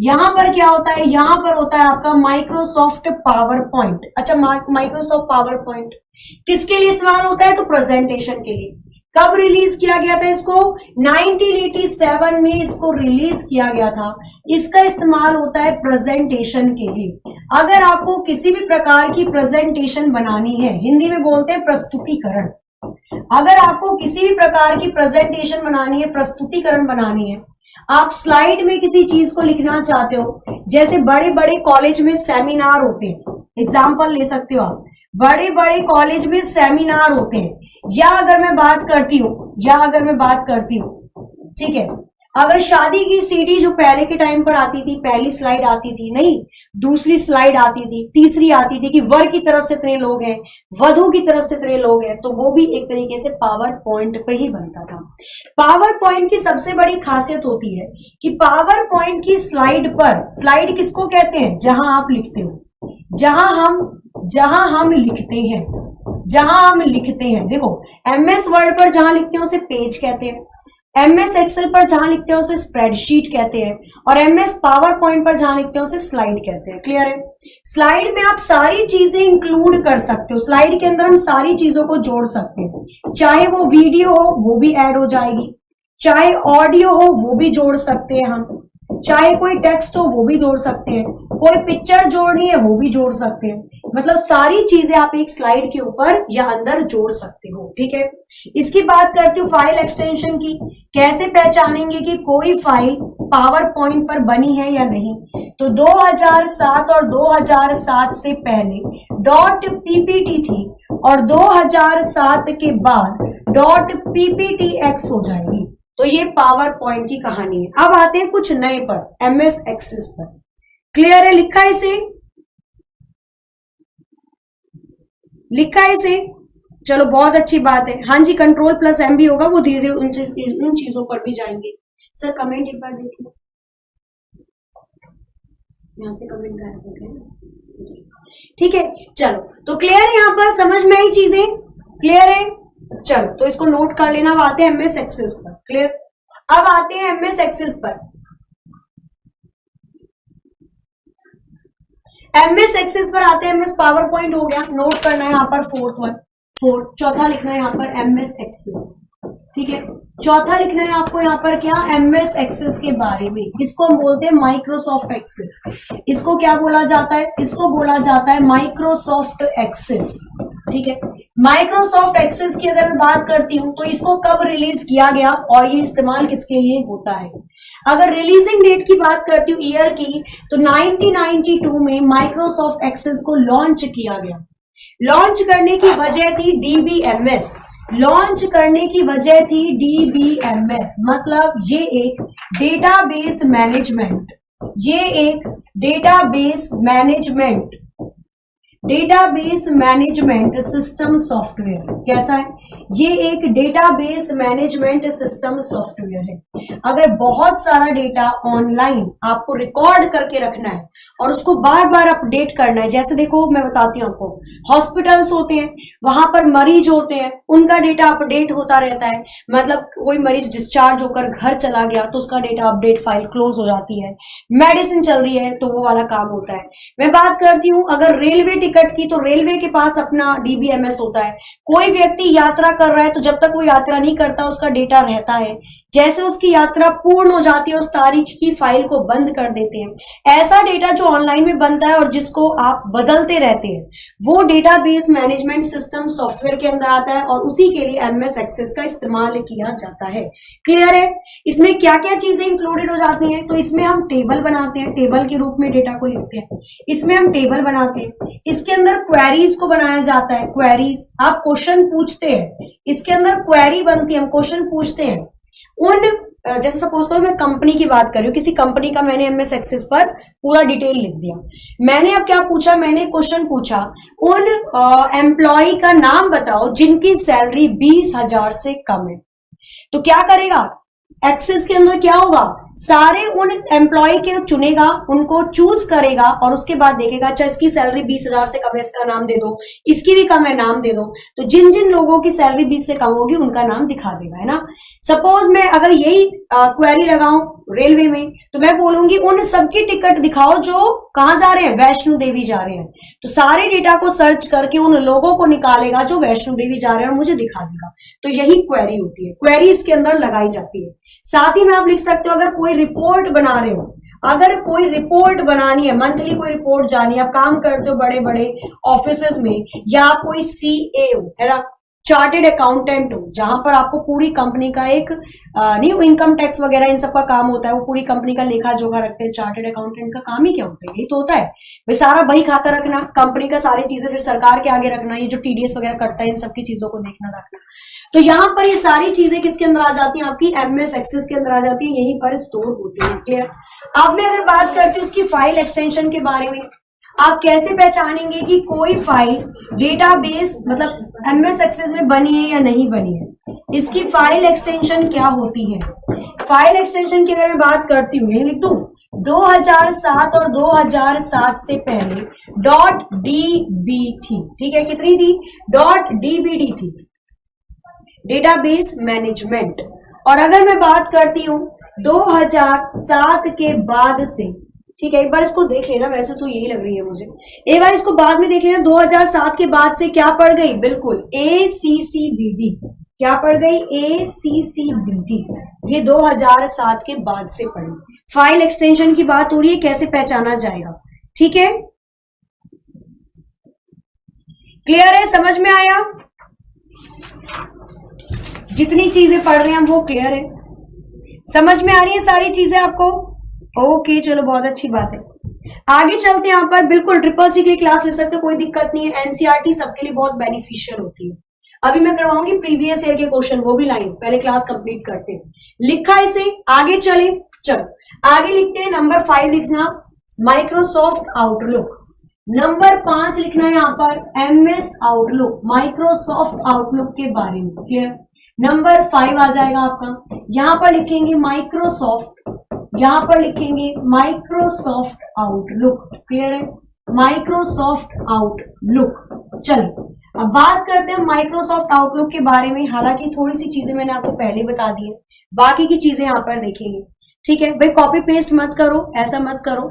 यहां पर क्या होता है? यहां पर होता है आपका माइक्रोसॉफ्ट पावर पॉइंट। अच्छा, माइक्रोसॉफ्ट पावर पॉइंट किसके लिए इस्तेमाल होता है? तो प्रेजेंटेशन के लिए। कब रिलीज किया गया था इसको? 1987 में इसको रिलीज किया गया था। इसका इस्तेमाल होता है प्रेजेंटेशन के लिए। अगर आपको किसी भी प्रकार की प्रेजेंटेशन बनानी है, हिंदी में बोलते हैं प्रस्तुतिकरण। अगर आपको किसी भी प्रकार की प्रेजेंटेशन बनानी है, प्रस्तुतिकरण बनानी है, आप स्लाइड में किसी चीज को लिखना चाहते हो, जैसे बड़े बड़े कॉलेज में सेमिनार होते हैं, एग्जाम्पल ले सकते हो आप। बड़े बड़े कॉलेज में सेमिनार होते हैं, या अगर मैं बात करती हूँ, ठीक है, अगर शादी की सीडी जो पहले के टाइम पर आती थी, पहली स्लाइड आती थी, नहीं दूसरी स्लाइड आती थी, तीसरी आती थी कि वर की तरफ से इतने लोग हैं, वधु की तरफ से इतने लोग हैं, तो वो भी एक तरीके से पावर पॉइंट पे ही बनता था। पावर पॉइंट की सबसे बड़ी खासियत होती है कि पावर पॉइंट की स्लाइड पर, स्लाइड किसको कहते हैं? जहां आप लिखते हो, जहां हम लिखते हैं। देखो, एमएस वर्ड पर जहां लिखते हैं उसे पेज कहते हैं, एमएस एक्सेल पर जहां लिखते हैं उसे स्प्रेडशीट कहते हैं, और एमएस पावर पॉइंट पर जहां लिखते हैं उसे स्लाइड कहते हैं। क्लियर है? स्लाइड में आप सारी चीजें इंक्लूड कर सकते हो, स्लाइड के अंदर हम सारी चीजों को जोड़ सकते हैं, चाहे वो वीडियो हो वो भी ऐड हो जाएगी, चाहे ऑडियो हो वो भी जोड़ सकते हैं हम, चाहे कोई टेक्स्ट हो वो भी जोड़ सकते हैं, कोई पिक्चर जोड़नी है वो भी जोड़ सकते हैं। मतलब सारी चीजें आप एक स्लाइड के ऊपर या अंदर जोड़ सकते हो। ठीक है, इसकी बात करती हूँ फाइल एक्सटेंशन की। कैसे पहचानेंगे कि कोई फाइल पावर पॉइंट पर बनी है या नहीं? तो 2007 और 2007 से पहले .ppt थी, और 2007 के बाद .pptx हो जाएगी। तो ये पावर पॉइंट की कहानी है। अब आते हैं कुछ नए पर, एमएस एक्सेस पर। क्लियर है? लिखा है इसे? चलो बहुत अच्छी बात है। हाँ जी, Ctrl+M भी होगा, वो धीरे धीरे उन चीजों पर भी जाएंगे। सर कमेंट एक बार देख लो, यहां से कमेंट कर। ठीक है, चलो तो क्लियर है? यहां पर समझ में आई चीजें? क्लियर है? चलो तो इसको नोट कर लेना। अब आते हैं एमएस एक्सेस पर। क्लियर? अब आते हैं एमएस एक्सेस पर। एमएस एक्सेस पर आते हैं। एमएस पावर पॉइंट हो गया, नोट करना है यहाँ पर फोर्थ। चौथा लिखना है यहाँ पर एमएस एक्सेस। ठीक है, चौथा लिखना है आपको यहाँ पर क्या? एमएस एक्सेस के बारे में। इसको हम बोलते हैं माइक्रोसॉफ्ट एक्सेस। इसको क्या बोला जाता है? इसको बोला जाता है माइक्रोसॉफ्ट एक्सेस। ठीक है, माइक्रोसॉफ्ट एक्सेस की अगर मैं बात करती हूं तो इसको कब रिलीज किया गया और ये इस्तेमाल किसके लिए होता है? अगर रिलीजिंग डेट की बात करती हूँ ईयर की, तो 1992 में माइक्रोसॉफ्ट एक्सेस को लॉन्च किया गया। लॉन्च करने की वजह थी डीबीएमएस। मतलब ये एक डेटाबेस मैनेजमेंट सिस्टम सॉफ्टवेयर। कैसा है? ये एक डेटाबेस मैनेजमेंट सिस्टम सॉफ्टवेयर है। अगर बहुत सारा डेटा ऑनलाइन आपको रिकॉर्ड करके रखना है और उसको बार बार अपडेट करना है, जैसे देखो मैं बताती हूँ आपको, हॉस्पिटल्स होते हैं, वहां पर मरीज होते हैं, उनका डेटा अपडेट होता रहता है। मतलब कोई मरीज डिस्चार्ज होकर घर चला गया तो उसका डेटा अपडेट, फाइल क्लोज हो जाती है। मेडिसिन चल रही है तो वो वाला काम होता है। मैं बात करती हूँ अगर रेलवे टिकट की, तो रेलवे के पास अपना डीबीएमएस होता है। कोई व्यक्ति यात्रा कर रहा है तो जब तक वो यात्रा नहीं करता उसका डेटा रहता है। जैसे उसकी यात्रा पूर्ण हो जाती है उस तारीख की फाइल को बंद कर देते हैं। ऐसा डेटा जो ऑनलाइन में बनता है और जिसको आप बदलते रहते हैं वो डेटाबेस मैनेजमेंट सिस्टम सॉफ्टवेयर के अंदर आता है और उसी के लिए एमएस एक्सेस का इस्तेमाल किया जाता है। क्लियर है? इसमें क्या क्या चीजें इंक्लूडेड हो जाती हैं? तो इसमें हम टेबल बनाते हैं, टेबल के रूप में डेटा को लिखते हैं, इसमें हम टेबल बनाते हैं, इसके अंदर क्वेरीज को बनाया जाता है। क्वेरीज आप क्वेश्चन पूछते हैं, इसके अंदर क्वेरी बनती है, हम क्वेश्चन पूछते हैं उन जैसे सपोज करो मैं कंपनी की बात कर रही हूँ, किसी कंपनी का मैंने एमएस एक्सेस पर पूरा डिटेल लिख दिया। मैंने अब क्या पूछा, मैंने क्वेश्चन पूछा उन एम्प्लॉय का नाम बताओ जिनकी सैलरी 20,000 से कम है। तो क्या करेगा एक्सेस के अंदर, क्या होगा, सारे उन एम्प्लॉय के चुनेगा, उनको चूज करेगा और उसके बाद देखेगा अच्छा इसकी सैलरी 20,000 से कम है, इसका नाम दे दो, इसकी भी कम है, नाम दे दो। तो जिन जिन लोगों की सैलरी 20 से कम होगी उनका नाम दिखा देगा, है ना। सपोज मैं अगर यही क्वेरी लगाऊं रेलवे में तो मैं बोलूंगी उन सबकी टिकट दिखाओ जो कहां जा रहे हैं, वैष्णो देवी जा रहे हैं। तो सारे डेटा को सर्च करके उन लोगों को निकालेगा जो वैष्णो देवी जा रहे हैं और मुझे दिखा देगा। तो यही क्वेरी होती है, क्वेरी इसके अंदर लगाई जाती है। साथ ही में आप लिख सकते हो अगर कोई रिपोर्ट बना रहे हो, अगर कोई रिपोर्ट बनानी है, मंथली कोई रिपोर्ट जानी है, आप काम करते हो बड़े बड़े ऑफिसेज में, या आप कोई सीए हो, है ना, चार्टेड अकाउंटेंट हो, जहां पर आपको पूरी कंपनी का एक न्यू इनकम टैक्स वगैरह इन सब का काम होता है, वो पूरी कंपनी का लेखा जोखा रखते हैं। चार्टेड अकाउंटेंट का काम ही क्या होता है, यही तो होता है भाई, सारा बही खाता रखना, कंपनी का सारी चीजें फिर सरकार के आगे रखना, ये जो टीडीएस वगैरह करता है इन सबकी चीजों को देखना रखना। तो यहाँ पर ये सारी चीजें किसके अंदर आ जाती हैं, आपकी एमएस एक्सेस के अंदर आ जाती है, यहीं पर स्टोर होती है। क्लियर? अब मैं अगर बात करती हूँ उसकी फाइल एक्सटेंशन के बारे में, आप कैसे पहचानेंगे कि कोई फाइल डेटाबेस मतलब एमएस एक्सेस में बनी है या नहीं बनी है, इसकी फाइल एक्सटेंशन क्या होती है। फाइल एक्सटेंशन की अगर मैं बात करती हूँ, लिख दूं 2007 और 2007 से पहले .db थी, ठीक है, कितनी थी, .dbd थी, डेटाबेस मैनेजमेंट। और अगर मैं बात करती हूँ 2007 के बाद से, ठीक है, एक बार इसको देख लेना, वैसे तो यही लग रही है मुझे, एक बार इसको बाद में देख लेना। 2007 के बाद से क्या पड़ गई, बिल्कुल ACCBD, क्या पड़ गई, ACCBD, ये 2007 के बाद से पड़ी। फाइल एक्सटेंशन की बात हो रही है, कैसे पहचाना जाएगा, ठीक है, क्लियर है, समझ में आया, जितनी चीजें पढ़ रहे हैं हम वो क्लियर है, समझ में आ रही है सारी चीजें आपको, ओके, चलो बहुत अच्छी बात है। आगे चलते हैं, यहाँ पर बिल्कुल ट्रिपल सी के लिए क्लास ले सकते हो, कोई दिक्कत नहीं है, एनसीईआरटी सबके लिए बहुत बेनिफिशियल होती है। अभी मैं करवाऊंगी प्रीवियस ईयर के क्वेश्चन, वो भी लाइन, पहले क्लास कंप्लीट करते हैं। लिखा इसे, आगे चले, चलो आगे लिखते हैं। नंबर 5 लिखना माइक्रोसॉफ्ट आउटलुक, नंबर 5 लिखना है यहाँ पर एमएस आउटलुक, माइक्रोसॉफ्ट आउटलुक के बारे में। क्लियर? नंबर 5 आ जाएगा आपका, यहां पर लिखेंगे माइक्रोसॉफ्ट, यहां पर लिखेंगे माइक्रोसॉफ्ट आउटलुक। क्लियर है? Microsoft outlook. चलिए अब बात करते हैं माइक्रोसॉफ्ट आउटलुक के बारे में। हालांकि थोड़ी सी चीजें मैंने आपको पहले बता दी है, बाकी की चीजें यहां पर देखेंगे, ठीक है भाई। कॉपी पेस्ट मत करो, ऐसा मत करो।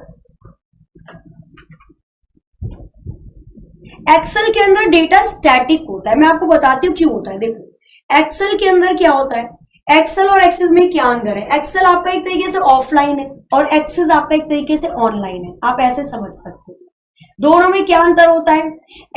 एक्सेल के अंदर डेटा स्टैटिक होता है, मैं आपको बताती हूँ क्यों होता है। देखो एक्सेल के अंदर क्या होता है, एक्सेल और एक्सेस में क्या अंतर है। एक्सेल आपका एक तरीके से ऑफलाइन है और एक्सेस आपका एक तरीके से ऑनलाइन है, आप ऐसे समझ सकते हो। दोनों में क्या अंतर होता है,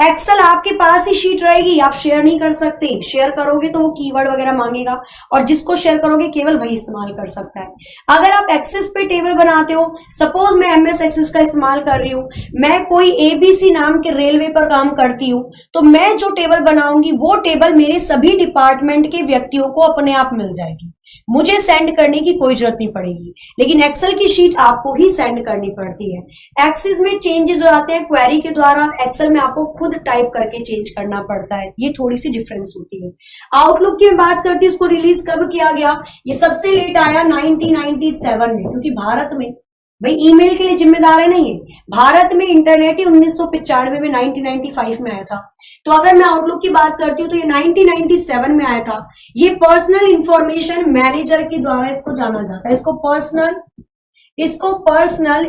एक्सेल आपके पास ही शीट रहेगी, आप शेयर नहीं कर सकते, शेयर करोगे तो वो कीवर्ड वगैरह मांगेगा और जिसको शेयर करोगे केवल वही इस्तेमाल कर सकता है। अगर आप एक्सेस पे टेबल बनाते हो, सपोज मैं एमएस एक्सेस का इस्तेमाल कर रही हूं, मैं कोई एबीसी नाम के रेलवे पर काम करती हूं, तो मैं जो टेबल बनाऊंगी वो टेबल मेरे सभी डिपार्टमेंट के व्यक्तियों को अपने आप मिल जाएगी, मुझे सेंड करने की कोई जरूरत नहीं पड़ेगी। लेकिन एक्सेल की शीट आपको ही सेंड करनी पड़ती है। एक्सेस में चेंजेस हो जाते हैं क्वेरी के द्वारा, एक्सेल में आपको खुद टाइप करके चेंज करना पड़ता है, ये थोड़ी सी डिफरेंस होती है। आउटलुक की बात करती हूँ, उसको रिलीज कब किया गया, ये सबसे लेट आया 1997 में, क्योंकि भारत में भाई ईमेल के लिए जिम्मेदार है नहीं है, भारत में इंटरनेट ही 1995 में 1995 में आया था। तो अगर मैं आउटलुक की बात करती हूँ तो ये 1997 में आया था। ये पर्सनल इंफॉर्मेशन मैनेजर के द्वारा इसको जाना जाता है, इसको पर्सनल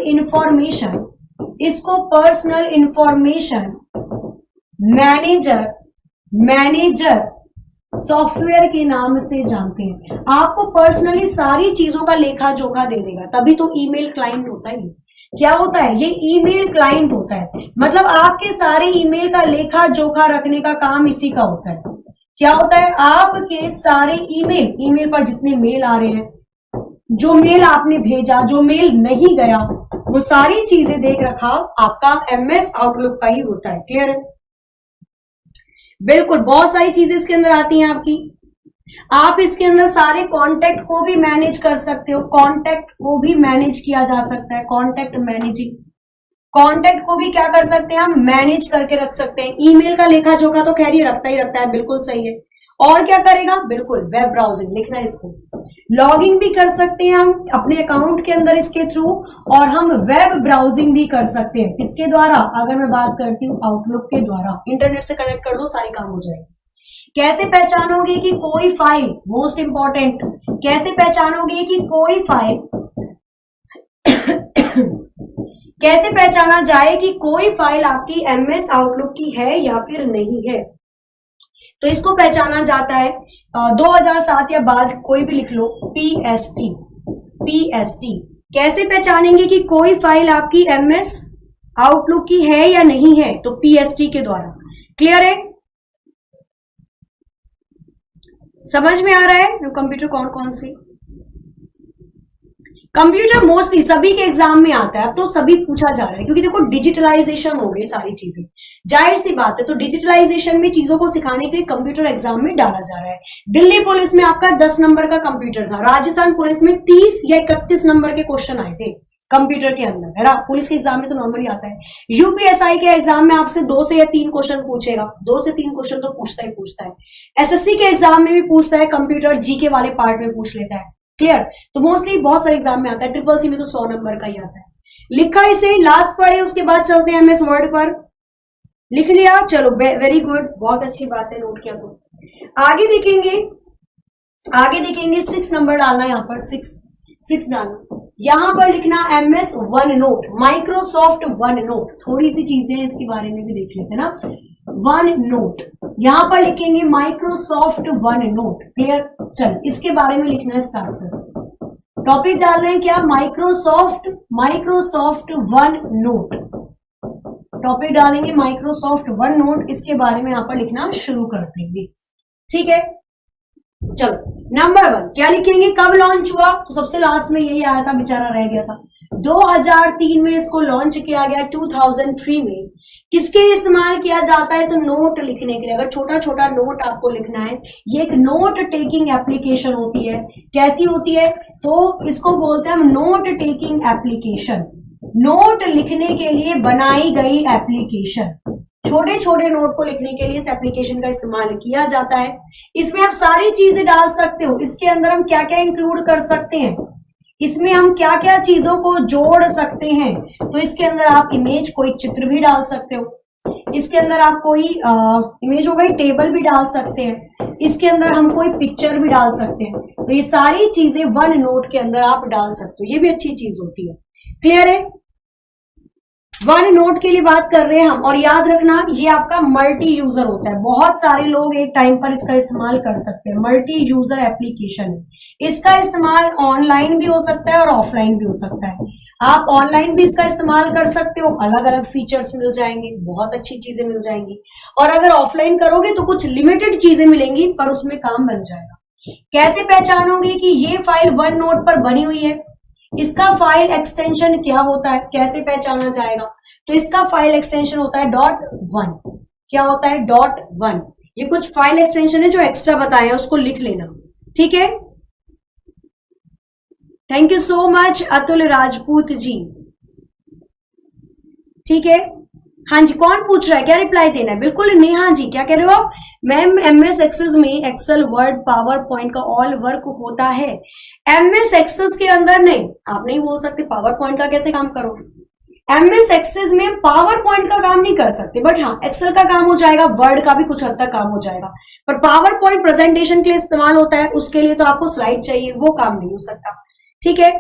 इंफॉर्मेशन मैनेजर सॉफ्टवेयर के नाम से जानते हैं। आपको पर्सनली सारी चीजों का लेखा जोखा दे देगा, तभी तो ईमेल क्लाइंट होता है। क्या होता है? ये ईमेल क्लाइंट होता है, मतलब आपके सारे ईमेल का लेखा जोखा रखने का काम इसी का होता है। क्या होता है? आपके सारे ईमेल पर जितने मेल आ रहे हैं, जो मेल आपने भेजा, जो मेल नहीं गया, वो सारी चीजें देख रखाव आपका MS आउटलुक का ही होता है। क्लियर है? बिल्कुल, बहुत सारी चीजें इसके अंदर आती हैं आपकी। आप इसके अंदर सारे कांटेक्ट को भी मैनेज कर सकते हो, कांटेक्ट को भी मैनेज किया जा सकता है, कांटेक्ट मैनेजिंग, कांटेक्ट को भी क्या कर सकते हैं हम? मैनेज करके रख सकते हैं। ईमेल का लेखा जोखा तो खैर ही रखता है, बिल्कुल सही है। और क्या करेगा? बिल्कुल वेब ब्राउजिंग, लिखना है इसको। लॉगिंग भी कर सकते हैं हम अपने अकाउंट के अंदर इसके थ्रू, और हम वेब ब्राउजिंग भी कर सकते हैं। किसके द्वारा? अगर मैं बात करती हूँ आउटलुक के द्वारा, इंटरनेट से कनेक्ट कर दो, सारे काम हो जाएंगे। कैसे पहचानोगे कि कोई फाइल, मोस्ट इंपॉर्टेंट, कैसे पहचानोगे कि कोई फाइल कैसे पहचाना जाए कि कोई फाइल आपकी MS आउटलुक की है या फिर नहीं है? तो इसको पहचाना जाता है 2007 या बाद, कोई भी लिख लो, PST। कैसे पहचानेंगे कि कोई फाइल आपकी MS आउटलुक की है या नहीं है? तो PST के द्वारा। क्लियर है? समझ में आ रहा है? कंप्यूटर कौन कौन से कंप्यूटर मोस्टली सभी के एग्जाम में आता है। अब तो सभी पूछा जा रहा है, क्योंकि देखो डिजिटलाइजेशन हो गई सारी चीजें, जाहिर सी बात है। तो डिजिटलाइजेशन में चीजों को सिखाने के लिए कंप्यूटर एग्जाम में डाला जा रहा है। दिल्ली पुलिस में आपका 10 नंबर का कंप्यूटर था, राजस्थान पुलिस में 30 या 31 नंबर के क्वेश्चन आए थे कंप्यूटर के अंदर, है ना। पुलिस के एग्जाम में तो नॉर्मली आता है। UPSI के एग्जाम में आपसे 2 से या 3 क्वेश्चन पूछेगा, 2 से 3 क्वेश्चन तो पूछता है। SSC के एग्जाम में भी पूछता है, कंप्यूटर GK वाले पार्ट में पूछ लेता है। क्लियर? तो मोस्टली बहुत सारे एग्जाम में आता है। SSC में तो 100 नंबर का ही आता है। लिखा इसे, लास्ट पढ़े, उसके बाद चलते हैं MS वर्ड पर। लिख लिया? चलो वेरी गुड, बहुत अच्छी बात है, नोट किया। तो आगे देखेंगे 6 नंबर डालना, यहाँ पर 6 डालना। यहां पर लिखना MS OneNote, माइक्रोसॉफ्ट OneNote। थोड़ी सी चीजें इसके बारे में भी देख लेते हैं ना। OneNote, यहां पर लिखेंगे माइक्रोसॉफ्ट OneNote। क्लियर? चल, इसके बारे में लिखना स्टार्ट करो। टॉपिक डालना है क्या? Microsoft OneNote। टॉपिक डालेंगे माइक्रोसॉफ्ट OneNote, इसके बारे में यहां पर लिखना शुरू कर देंगे। ठीक है, चलो नंबर 1 क्या लिखेंगे? कब लॉन्च हुआ? तो सबसे लास्ट में यही आया था, बेचारा रह गया था। 2003 में इसको लॉन्च किया गया, 2003 में। किसके लिए इस्तेमाल किया जाता है? तो नोट लिखने के लिए। अगर छोटा छोटा नोट आपको लिखना है, ये एक नोट टेकिंग एप्लीकेशन होती है। कैसी होती है? तो इसको बोलते हैं हम नोट टेकिंग एप्लीकेशन। नोट लिखने के लिए बनाई गई एप्लीकेशन। छोटे छोटे नोट को लिखने के लिए इस एप्लीकेशन का इस्तेमाल किया जाता है। इसमें आप सारी चीजें डाल सकते हो। इसके अंदर हम क्या क्या इंक्लूड कर सकते हैं, इसमें हम क्या क्या चीजों को जोड़ सकते हैं। तो इसके अंदर आप इमेज, कोई चित्र भी डाल सकते हो। इसके अंदर आप कोई इमेज हो गई, टेबल भी डाल सकते हैं। इसके अंदर हम कोई पिक्चर भी डाल सकते हैं। तो ये सारी चीजें OneNote के अंदर आप डाल सकते हो। ये भी अच्छी चीज होती है। क्लियर है? OneNote के लिए बात कर रहे हैं हम। और याद रखना, ये आपका मल्टी यूजर होता है। बहुत सारे लोग एक टाइम पर इसका इस्तेमाल कर सकते हैं। मल्टी यूजर एप्लीकेशन है। इसका इस्तेमाल ऑनलाइन भी हो सकता है और ऑफलाइन भी हो सकता है। आप ऑनलाइन भी इसका इस्तेमाल कर सकते हो, अलग अलग फीचर्स मिल जाएंगे, बहुत अच्छी चीजें मिल जाएंगी। और अगर ऑफलाइन करोगे तो कुछ लिमिटेड चीजें मिलेंगी, पर उसमें काम बन जाएगा। कैसे पहचानोगे कि ये फाइल OneNote पर बनी हुई है? इसका फाइल एक्सटेंशन क्या होता है? कैसे पहचाना जाएगा? तो इसका फाइल एक्सटेंशन होता है .1। क्या होता है? .1। ये कुछ फाइल एक्सटेंशन है जो एक्स्ट्रा बताए हैं, उसको लिख लेना। ठीक है, thank you so much Atul Rajput ji. ठीक है, हाँ जी, कौन पूछ रहा है? क्या रिप्लाई देना है? बिल्कुल नेहा जी, क्या कह रहे हो आप? मैम MS एक्सेस में एक्सेल, वर्ड, पावर पॉइंट का ऑल वर्क होता है। MS एक्सेस के अंदर नहीं, आप नहीं बोल सकते पावर पॉइंट का कैसे काम करोगे। MS एक्सेस में पावर पॉइंट का काम नहीं कर सकते, बट हाँ एक्सेल का काम हो जाएगा, वर्ड का भी कुछ हद तक काम हो जाएगा। पर पावर पॉइंट प्रेजेंटेशन के लिए इस्तेमाल होता है, उसके लिए तो आपको स्लाइड चाहिए, वो काम नहीं हो सकता। ठीक है,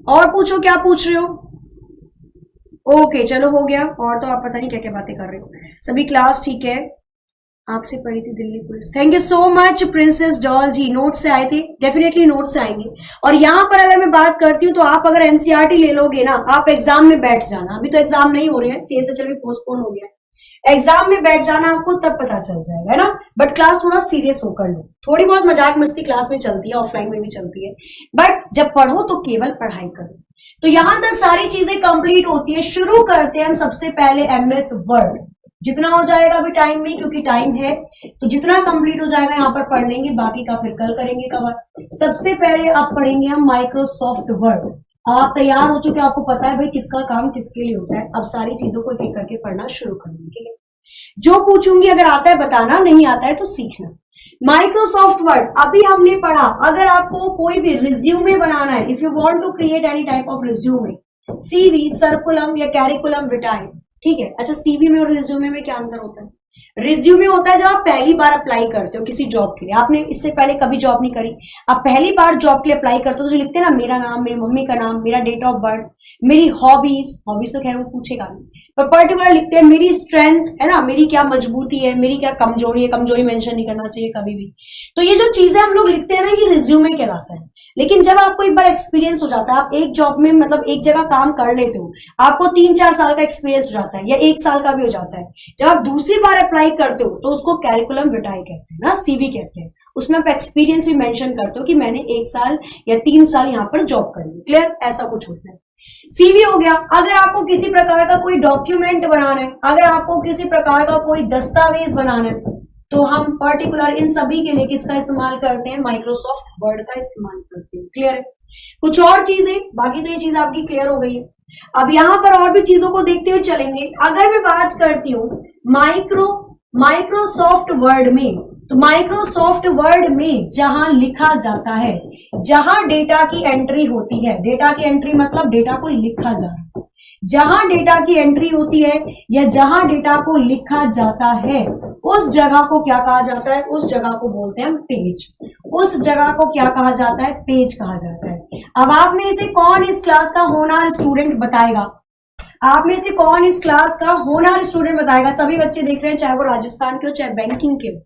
और पूछो, क्या पूछ रहे हो? ओके, चलो हो गया। और तो आप पता नहीं क्या क्या बातें कर रहे हो। सभी क्लास ठीक है? आपसे पढ़ी थी Delhi police. Thank you so much princess doll ji, notes से आए थे, डेफिनेटली नोट्स से आएंगे। और यहाँ पर अगर मैं बात करती हूँ तो आप अगर एनसीईआरटी ले लोगे ना, आप एग्जाम में बैठ जाना, अभी तो एग्जाम नहीं हो रहे हैं, सीएसएचएल भी पोस्टपोन हो गया है, एग्जाम में बैठ जाना आपको तब पता चल जाएगा, है ना। बट क्लास थोड़ा सीरियस होकर लो, थोड़ी बहुत मजाक मस्ती क्लास में चलती है, ऑफलाइन में भी चलती है, बट जब पढ़ो तो केवल पढ़ाई करो। तो यहां तक सारी चीजें कंप्लीट होती है। शुरू करते हैं हम सबसे पहले एमएस वर्ड, जितना हो जाएगा अभी टाइम में, क्योंकि टाइम है तो जितना कंप्लीट हो जाएगा यहाँ पर पढ़ लेंगे, बाकी का फिर कल करेंगे कवर। सबसे पहले अब पढ़ेंगे हम माइक्रोसॉफ्ट वर्ड। आप तैयार हो चुके, आपको पता है भाई किसका काम किसके लिए होता है। अब सारी चीजों को एक एक करके पढ़ना शुरू करेंगे, ठीक है। जो पूछूंगी अगर आता है बताना, नहीं आता है तो सीखना। माइक्रोसॉफ्ट वर्ड अभी हमने पढ़ा। अगर आपको कोई भी रिज्यूमे बनाना है, if you want to create any type of resume, CV, curriculum या कैरिकुलम विटाए, ठीक है। अच्छा, सीवी में और रिज्यूमे में क्या अंतर होता है? रिज्यूमे होता है जब आप पहली बार अप्लाई करते हो किसी जॉब के लिए, आपने इससे पहले कभी जॉब नहीं करी, आप पहली बार जॉब के लिए अप्लाई करते हो तो जो लिखते हैं ना, मेरा नाम, मेरी मम्मी का नाम, मेरा डेट ऑफ बर्थ, मेरी हॉबीज तो खैर वो पूछेगा नहीं, पर पर्टिकुलर लिखते हैं मेरी स्ट्रेंथ, है ना, मेरी क्या मजबूती है, मेरी क्या कमजोरी है, कमजोरी मेंशन नहीं करना चाहिए कभी भी। तो ये जो चीजें हम लोग लिखते हैं ना, ये रिज्यूमे कहलाता है। लेकिन जब आपको एक बार एक्सपीरियंस हो जाता है, आप एक जॉब में मतलब एक जगह काम कर लेते हो, आपको 3-4 साल का एक्सपीरियंस हो जाता है या 1 साल का भी हो जाता है, जब आप दूसरी बार अप्लाई करते हो तो उसको कैरिकुलम विटाए कहते हैं ना, सीवी कहते हैं। उसमें आप एक्सपीरियंस भी मेंशन करते हो कि मैंने 1 साल या 3 साल यहाँ पर जॉब करी, क्लियर, ऐसा कुछ होता है। सीवी हो गया। अगर आपको किसी प्रकार का कोई डॉक्यूमेंट बनाना है, अगर आपको किसी प्रकार का कोई दस्तावेज बनाना है, तो हम पर्टिकुलर इन सभी के लिए किसका इस्तेमाल करते हैं? माइक्रोसॉफ्ट वर्ड का इस्तेमाल करते हैं, क्लियर है। कुछ और चीजें, बाकी तो ये चीज आपकी क्लियर हो गई है। अब यहाँ पर और भी चीजों को देखते हुए चलेंगे। अगर मैं बात करती हूँ माइक्रोसॉफ्ट वर्ड में, तो माइक्रोसॉफ्ट वर्ड में जहां लिखा जाता है, जहां डेटा की एंट्री होती है, डेटा की एंट्री मतलब डेटा को लिखा जा रहा है, जहां डेटा की एंट्री होती है या जहां डेटा को लिखा जाता है, उस जगह को क्या कहा जाता है? उस जगह को बोलते हैं पेज। उस जगह को क्या कहा जाता है? पेज कहा जाता है। अब आप में से कौन इस क्लास का होनहार स्टूडेंट बताएगा? आप में से कौन इस क्लास का होनहार स्टूडेंट बताएगा? सभी बच्चे देख रहे हैं, चाहे वो राजस्थान के हो, चाहे बैंकिंग के हो,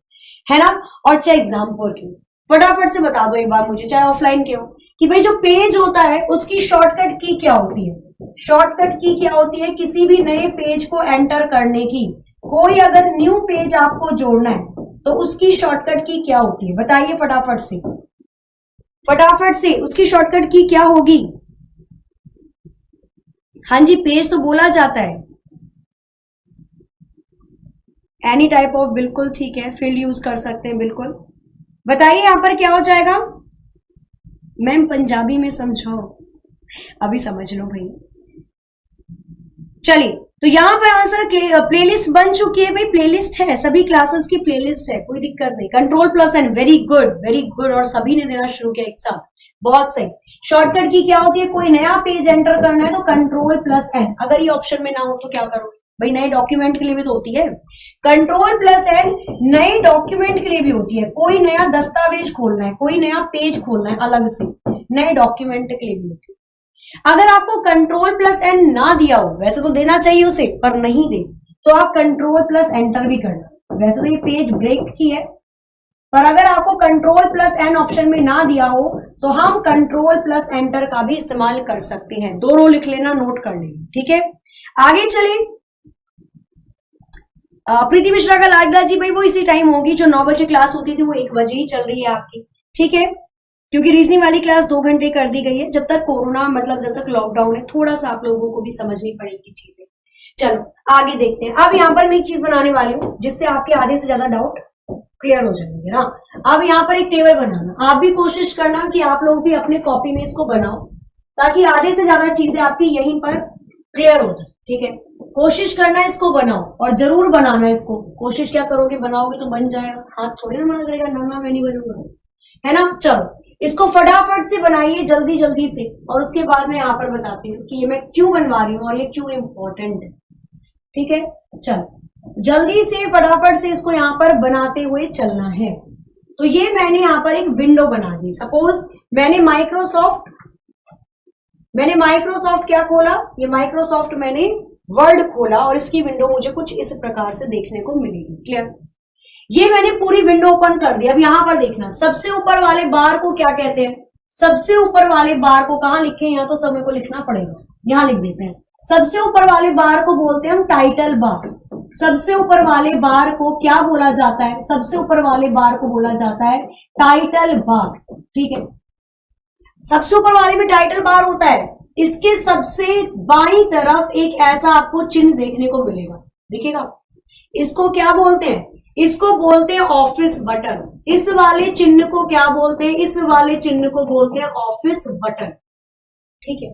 है ना, और चाहे एग्जाम्पल के हो। फटाफट से बता दो एक बार मुझे, चाहे ऑफलाइन के हो, कि भाई जो पेज होता है उसकी शॉर्टकट की क्या होती है? शॉर्टकट की क्या होती है? किसी भी नए पेज को एंटर करने की, कोई अगर न्यू पेज आपको जोड़ना है तो उसकी शॉर्टकट की क्या होती है? बताइए फटाफट से, फटाफट से, उसकी शॉर्टकट की क्या होगी? हाँ जी, पेज तो बोला जाता है, एनी टाइप ऑफ, बिल्कुल ठीक है, फील्ड यूज कर सकते हैं, बिल्कुल। बताइए यहां पर क्या हो जाएगा? मैम पंजाबी में समझाओ, अभी समझ लो भाई। चलिए, तो यहां पर आंसर प्लेलिस्ट बन चुकी है भाई, प्लेलिस्ट है, सभी क्लासेस की प्लेलिस्ट है, कोई दिक्कत नहीं। कंट्रोल+N, वेरी गुड, और सभी ने देना शुरू किया एक साथ, बहुत सही। शॉर्टकट की क्या होती है? कोई नया पेज एंटर करना है तो कंट्रोल+N। अगर ये ऑप्शन में ना हो तो क्या करोगे भाई? नए डॉक्यूमेंट के लिए भी तो होती है कंट्रोल+N, नए डॉक्यूमेंट के लिए भी होती है। कोई नया दस्तावेज खोलना है, कोई नया पेज खोलना है अलग से, नए डॉक्यूमेंट के लिए भी होती है। अगर आपको कंट्रोल+N ना दिया हो, वैसे तो देना चाहिए उसे, पर नहीं दे तो आप कंट्रोल+Enter भी करना। वैसे तो ये पेज ब्रेक की है, पर अगर आपको कंट्रोल+N ऑप्शन में ना दिया हो तो हम कंट्रोल+Enter का भी इस्तेमाल कर सकते हैं। दोनों लिख लेना, नोट कर लेना, ठीक है। आगे चले, प्रीति मिश्रा का लाडला जी भाई, वो इसी टाइम होगी जो 9 बजे क्लास होती थी, वो 1 बजे ही चल रही है आपकी, ठीक है, क्योंकि रीजनिंग वाली क्लास 2 घंटे कर दी गई है। जब तक कोरोना, मतलब जब तक लॉकडाउन है, थोड़ा सा आप लोगों को भी समझनी पड़ेगी चीजें। चलो आगे देखते हैं। अब यहाँ पर मैं एक चीज बनाने वाली हूँ जिससे आपके आधे से ज्यादा डाउट क्लियर हो जाएंगे ना। अब यहाँ पर एक टेबल बनाना, आप भी कोशिश करना कि आप लोग भी अपने कॉपी में इसको बनाओ, ताकि आधे से ज्यादा चीजें आपकी यहीं पर क्लियर हो जाए, ठीक है। कोशिश करना इसको बनाओ, और जरूर बनाना इसको। कोशिश क्या करोगे, बनाओगे तो बन जाएगा, हाथ थोड़ी ना मना करेगा, ना मैं नहीं बनूंगा, है ना। चलो इसको फटाफट से बनाइए, जल्दी जल्दी से, और उसके बाद मैं यहाँ पर बताती हूँ कि ये मैं क्यों बनवा रही हूँ और ये क्यों इंपॉर्टेंट है, ठीक है। चलो जल्दी से फटाफट से इसको यहाँ पर बनाते हुए चलना है। तो ये मैंने यहाँ पर एक विंडो बना दी। सपोज मैंने माइक्रोसॉफ्ट क्या खोला, ये माइक्रोसॉफ्ट मैंने वर्ड खोला, और इसकी विंडो मुझे कुछ इस प्रकार से देखने को मिलेगी, क्लियर। ये मैंने पूरी विंडो ओपन कर दी। अब यहां पर देखना, सबसे ऊपर वाले बार को क्या कहते हैं? सबसे ऊपर वाले बार को कहां लिखे? यहाँ तो समय को लिखना पड़ेगा, यहां लिख देते हैं। सबसे ऊपर वाले बार को बोलते हैं हम टाइटल बार। सबसे ऊपर वाले बार को क्या बोला जाता है? सबसे ऊपर वाले बार को बोला जाता है टाइटल बार। ठीक है, सबसे ऊपर वाले में टाइटल बार होता है। इसके सबसे बाईं तरफ एक ऐसा आपको चिन्ह देखने को मिलेगा, दिखेगा। इसको क्या बोलते हैं? इसको बोलते हैं ऑफिस बटन। इस वाले चिन्ह को क्या बोलते हैं? इस वाले चिन्ह को बोलते हैं ऑफिस बटन। ठीक है,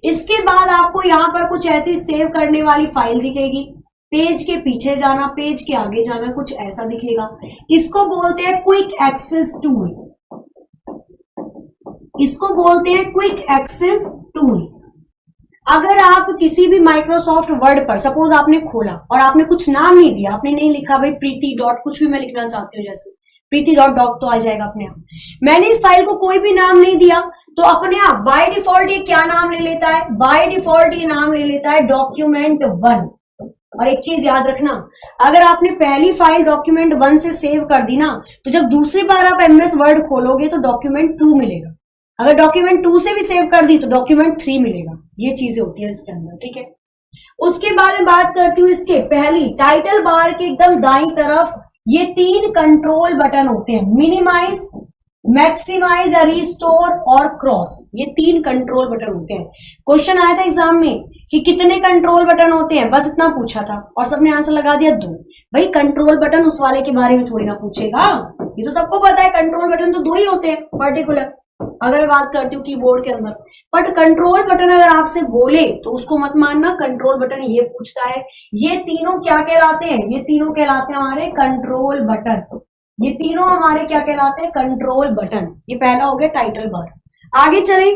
इसके बाद आपको यहां पर कुछ ऐसी सेव करने वाली फाइल दिखेगी। पेज के पीछे जाना, पेज के आगे जाना, कुछ ऐसा दिखेगा। इसको बोलते हैं क्विक एक्सेस टूल। इसको बोलते हैं क्विक एक्सेस टूल। अगर आप किसी भी माइक्रोसॉफ्ट वर्ड पर सपोज आपने खोला और आपने कुछ नाम नहीं दिया, आपने नहीं लिखा भाई प्रीति डॉट कुछ भी मैं लिखना चाहती हूँ, जैसे प्रीति डॉट डॉक तो आ जाएगा अपने आप। मैंने इस फाइल को कोई भी नाम नहीं दिया तो अपने आप बाय डिफॉल्ट ये क्या नाम ले लेता है? बाय डिफॉल्ट ये नाम ले लेता है डॉक्यूमेंट 1। और एक चीज याद रखना, अगर आपने पहली फाइल डॉक्यूमेंट 1 से सेव कर दी ना, तो जब दूसरी बार आप एमएस वर्ड खोलोगे तो डॉक्यूमेंट 2 मिलेगा। अगर डॉक्यूमेंट 2 से भी सेव कर दी तो डॉक्यूमेंट 3 मिलेगा। ये चीजें होती है इसके अंदर। ठीक है, उसके बाद में बात करती हूँ इसके पहली टाइटल बार के एकदम दाईं तरफ ये 3 कंट्रोल बटन होते हैं, मिनिमाइज, मैक्सिमाइज, रिस्टोर और क्रॉस। ये 3 कंट्रोल बटन होते हैं। क्वेश्चन आया था एग्जाम में कि कितने कंट्रोल बटन होते हैं, बस इतना पूछा था और सबने आंसर लगा दिया 2। भाई कंट्रोल बटन उस वाले के बारे में थोड़ी ना पूछेगा, ये तो सबको पता है कंट्रोल बटन तो 2 ही होते हैं पर्टिकुलर। अगर मैं बात करती हूँ कीबोर्ड के अंदर, बट कंट्रोल बटन अगर आपसे बोले तो उसको मत मानना, कंट्रोल बटन ये पूछता है। ये तीनों क्या कहलाते हैं? ये तीनों कहलाते हैं हमारे कंट्रोल बटन। ये तीनों हमारे क्या कहलाते हैं? Control button. ये पहला हो गया टाइटल बार। आगे चले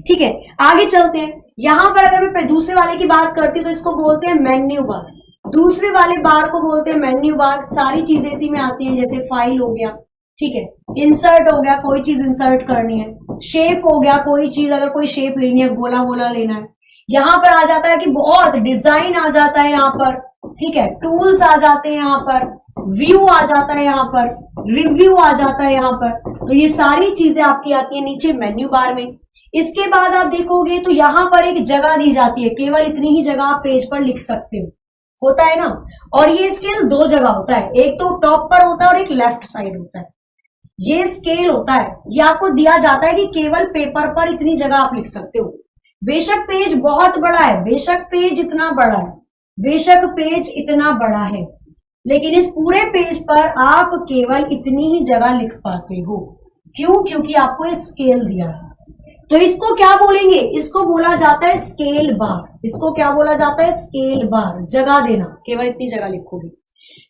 ठीक है, आगे चलते हैं। यहां पर अगर मैं दूसरे वाले की बात करती हूँ तो इसको बोलते हैं मेन्यू बार। दूसरे वाले बार को बोलते हैं मेन्यू बार। सारी चीजें इसी में आती हैं, जैसे फाइल हो गया, ठीक है, इंसर्ट हो गया, कोई चीज इंसर्ट करनी है, शेप हो गया, कोई चीज अगर कोई शेप लेनी है, गोला गोला लेना है। यहां पर आ जाता है कि बहुत डिजाइन आ जाता है यहाँ पर, ठीक है, टूल्स आ जाते हैं यहाँ पर, व्यू आ जाता है यहाँ पर, रिव्यू आ जाता है यहाँ पर। तो ये सारी चीजें आपकी आती है नीचे मेन्यू बार में। इसके बाद आप देखोगे तो यहाँ पर एक जगह दी जाती है, केवल इतनी ही जगह आप पेज पर लिख सकते हो, होता है ना। और ये स्केल 2 जगह होता है, एक तो टॉप पर होता है और एक लेफ्ट साइड होता है। ये स्केल होता है, ये आपको दिया जाता है कि केवल पेपर पर इतनी जगह आप लिख सकते हो। बेशक पेज बहुत बड़ा है, बेशक पेज इतना बड़ा है, बेशक पेज इतना बड़ा है, लेकिन इस पूरे पेज पर आप केवल इतनी ही जगह लिख पाते हो। क्यों? क्योंकि आपको स्केल दिया है। तो इसको क्या बोलेंगे? इसको बोला जाता है स्केल बार। इसको क्या बोला जाता है? स्केल बार। जगह देना, केवल इतनी जगह लिखोगे।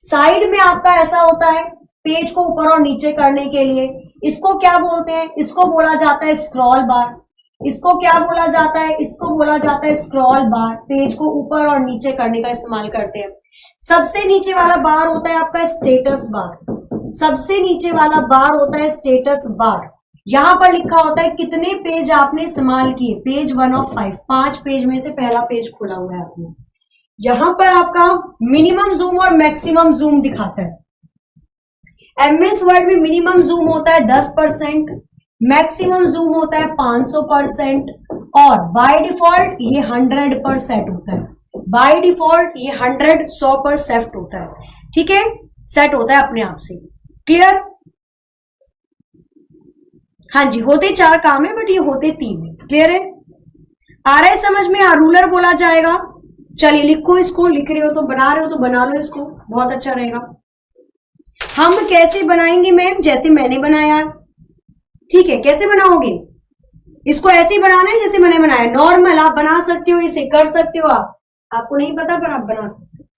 साइड में आपका ऐसा होता है पेज को ऊपर और नीचे करने के लिए। इसको क्या बोलते हैं? इसको बोला जाता है स्क्रॉल बार। इसको क्या बोला जाता है? इसको बोला जाता है स्क्रॉल बार। पेज को ऊपर और नीचे करने का इस्तेमाल करते हैं। सबसे नीचे वाला बार होता है आपका स्टेटस बार। सबसे नीचे वाला बार होता है स्टेटस बार। यहां पर लिखा होता है कितने पेज आपने इस्तेमाल किए, पेज 1 of 5, 5 पेज में से पहला पेज खोला हुआ है आपने। यहां पर आपका मिनिमम जूम और मैक्सिमम जूम दिखाता है। एमएस वर्ड में मिनिमम जूम होता है 10%, मैक्सिमम जूम होता है 500% और बाय डिफॉल्ट ये 100% होता है। बाय डिफॉल्ट ये 100 पर सेट होता है, ठीक है, सेट होता है अपने आप से। क्लियर? हाँ जी, होते 4 काम है बट ये होते 3 है। क्लियर है? आ रहा है समझ में? हाँ, रूलर बोला जाएगा। चलिए लिखो, इसको लिख रहे हो तो बना रहे हो तो बना लो, इसको बहुत अच्छा रहेगा। हम कैसे बनाएंगे मैम? जैसे मैंने बनाया, ठीक है। कैसे बनाओगे? इसको ऐसे ही बनाना है जैसे मैंने बनाया। नॉर्मल आप बना सकते हो, इसे कर सकते हो आप, आपको नहीं पता पर आप बना सकते हो,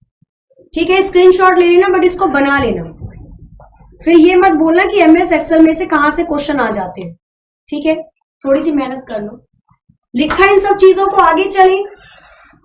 ठीक है। स्क्रीनशॉट ले लेना बट इसको बना लेना। फिर ये मत बोलना कि एमएस एक्सेल में से कहां से क्वेश्चन आ जाते हैं, ठीक है। थोड़ी सी मेहनत कर लो। लिखा इन सब चीजों को आगे चले,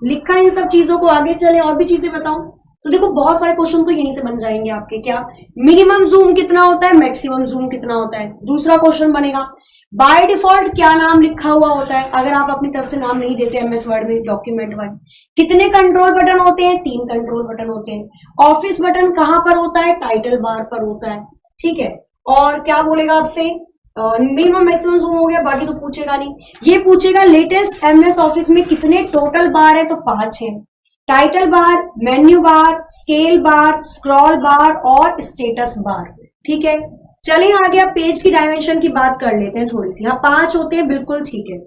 लिखा इन सब चीजों को आगे चले। और भी चीजें बताऊं तो देखो बहुत सारे क्वेश्चन तो यहीं से बन जाएंगे आपके। क्या मिनिमम जूम कितना होता है, मैक्सिमम जूम कितना होता है। दूसरा क्वेश्चन बनेगा बाय डिफॉल्ट क्या नाम लिखा हुआ होता है, अगर आप अपनी तरफ से नाम नहीं देते एमएस वर्ड में डॉक्यूमेंट वन, कितने कंट्रोल बटन होते हैं, 3 कंट्रोल बटन होते हैं। ऑफिस बटन कहां पर होता है, टाइटल बार पर होता है, ठीक है। और क्या बोलेगा आपसे, मिनिमम मैक्सिमम जूम हो गया, बाकी तो पूछेगा नहीं। ये पूछेगा लेटेस्ट एमएस ऑफिस में कितने टोटल बार है, तो 5 है। Title bar, menu bar, scale bar, scroll bar और स्टेटस बार, ठीक है। चलिए आगे आप पेज की डायमेंशन की बात कर लेते हैं थोड़ी सी। हाँ 5 होते हैं, बिल्कुल ठीक है।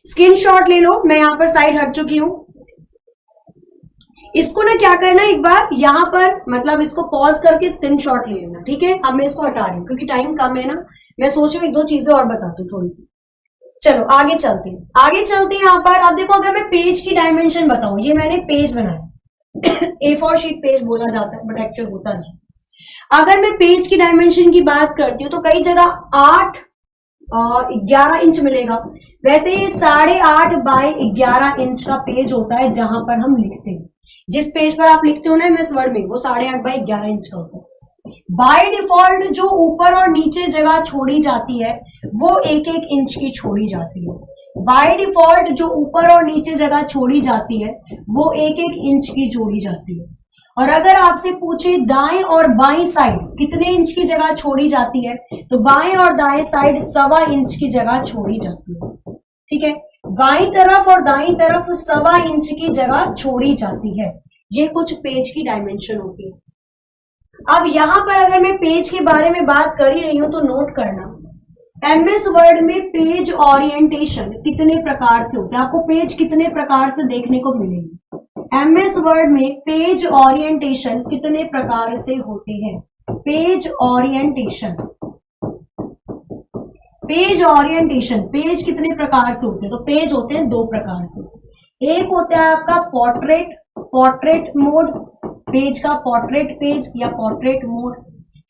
स्क्रीनशॉट ले लो, मैं यहां पर साइड हट चुकी हूं। इसको ना क्या करना, एक बार यहां पर मतलब इसको पॉज करके स्क्रीनशॉट ले लेना, ठीक है। अब मैं इसको हटा रही हूं क्योंकि टाइम कम है ना, मैं सोच रही हूं 1-2 चीजें और बताती हूँ थोड़ी सी। चलो आगे चलते हैं, आगे चलते हैं। यहाँ पर अब देखो, अगर मैं पेज की डायमेंशन बताऊं, ये मैंने पेज बनाया A4 शीट पेज बोला जाता है बट एक्चुअल होता नहीं। अगर मैं पेज की डायमेंशन की बात करती हूँ तो कई जगह 8 और 11 इंच मिलेगा। वैसे ये 8.5 बाय 11 इंच का पेज होता है जहां पर हम लिखते हैं। जिस पेज पर आप लिखते हो ना एमएस वर्ड में, वो 8.5 बाय 11 इंच का होता है। बाय डिफॉल्ट जो ऊपर और नीचे जगह छोड़ी जाती है वो 1-1 इंच की छोड़ी जाती है। बाय डिफॉल्ट जो ऊपर और नीचे जगह छोड़ी जाती है वो 1-1 इंच की जोड़ी जाती है। और अगर आपसे पूछे दाएं और बाएं साइड कितने इंच की जगह छोड़ी जाती है, तो बाएं और दाएं साइड 1.25 इंच की जगह छोड़ी जाती है, ठीक है। बाईं तरफ और दाईं तरफ 1.25 इंच की जगह छोड़ी जाती है। ये कुछ पेज की डायमेंशन होती है। अब यहां पर अगर मैं पेज के बारे में बात कर ही रही हूं तो नोट करना, एमएस वर्ड में पेज ओरिएंटेशन कितने प्रकार से होते हैं, आपको पेज कितने प्रकार से देखने को मिलेंगे। एमएस वर्ड में पेज ओरिएंटेशन कितने प्रकार से होते हैं, page orientation, page orientation, page कितने प्रकार से होते हैं, तो पेज होते हैं 2 प्रकार से। एक होता है आपका पोर्ट्रेट मोड, पेज का पोर्ट्रेट पेज या पोर्ट्रेट मोड,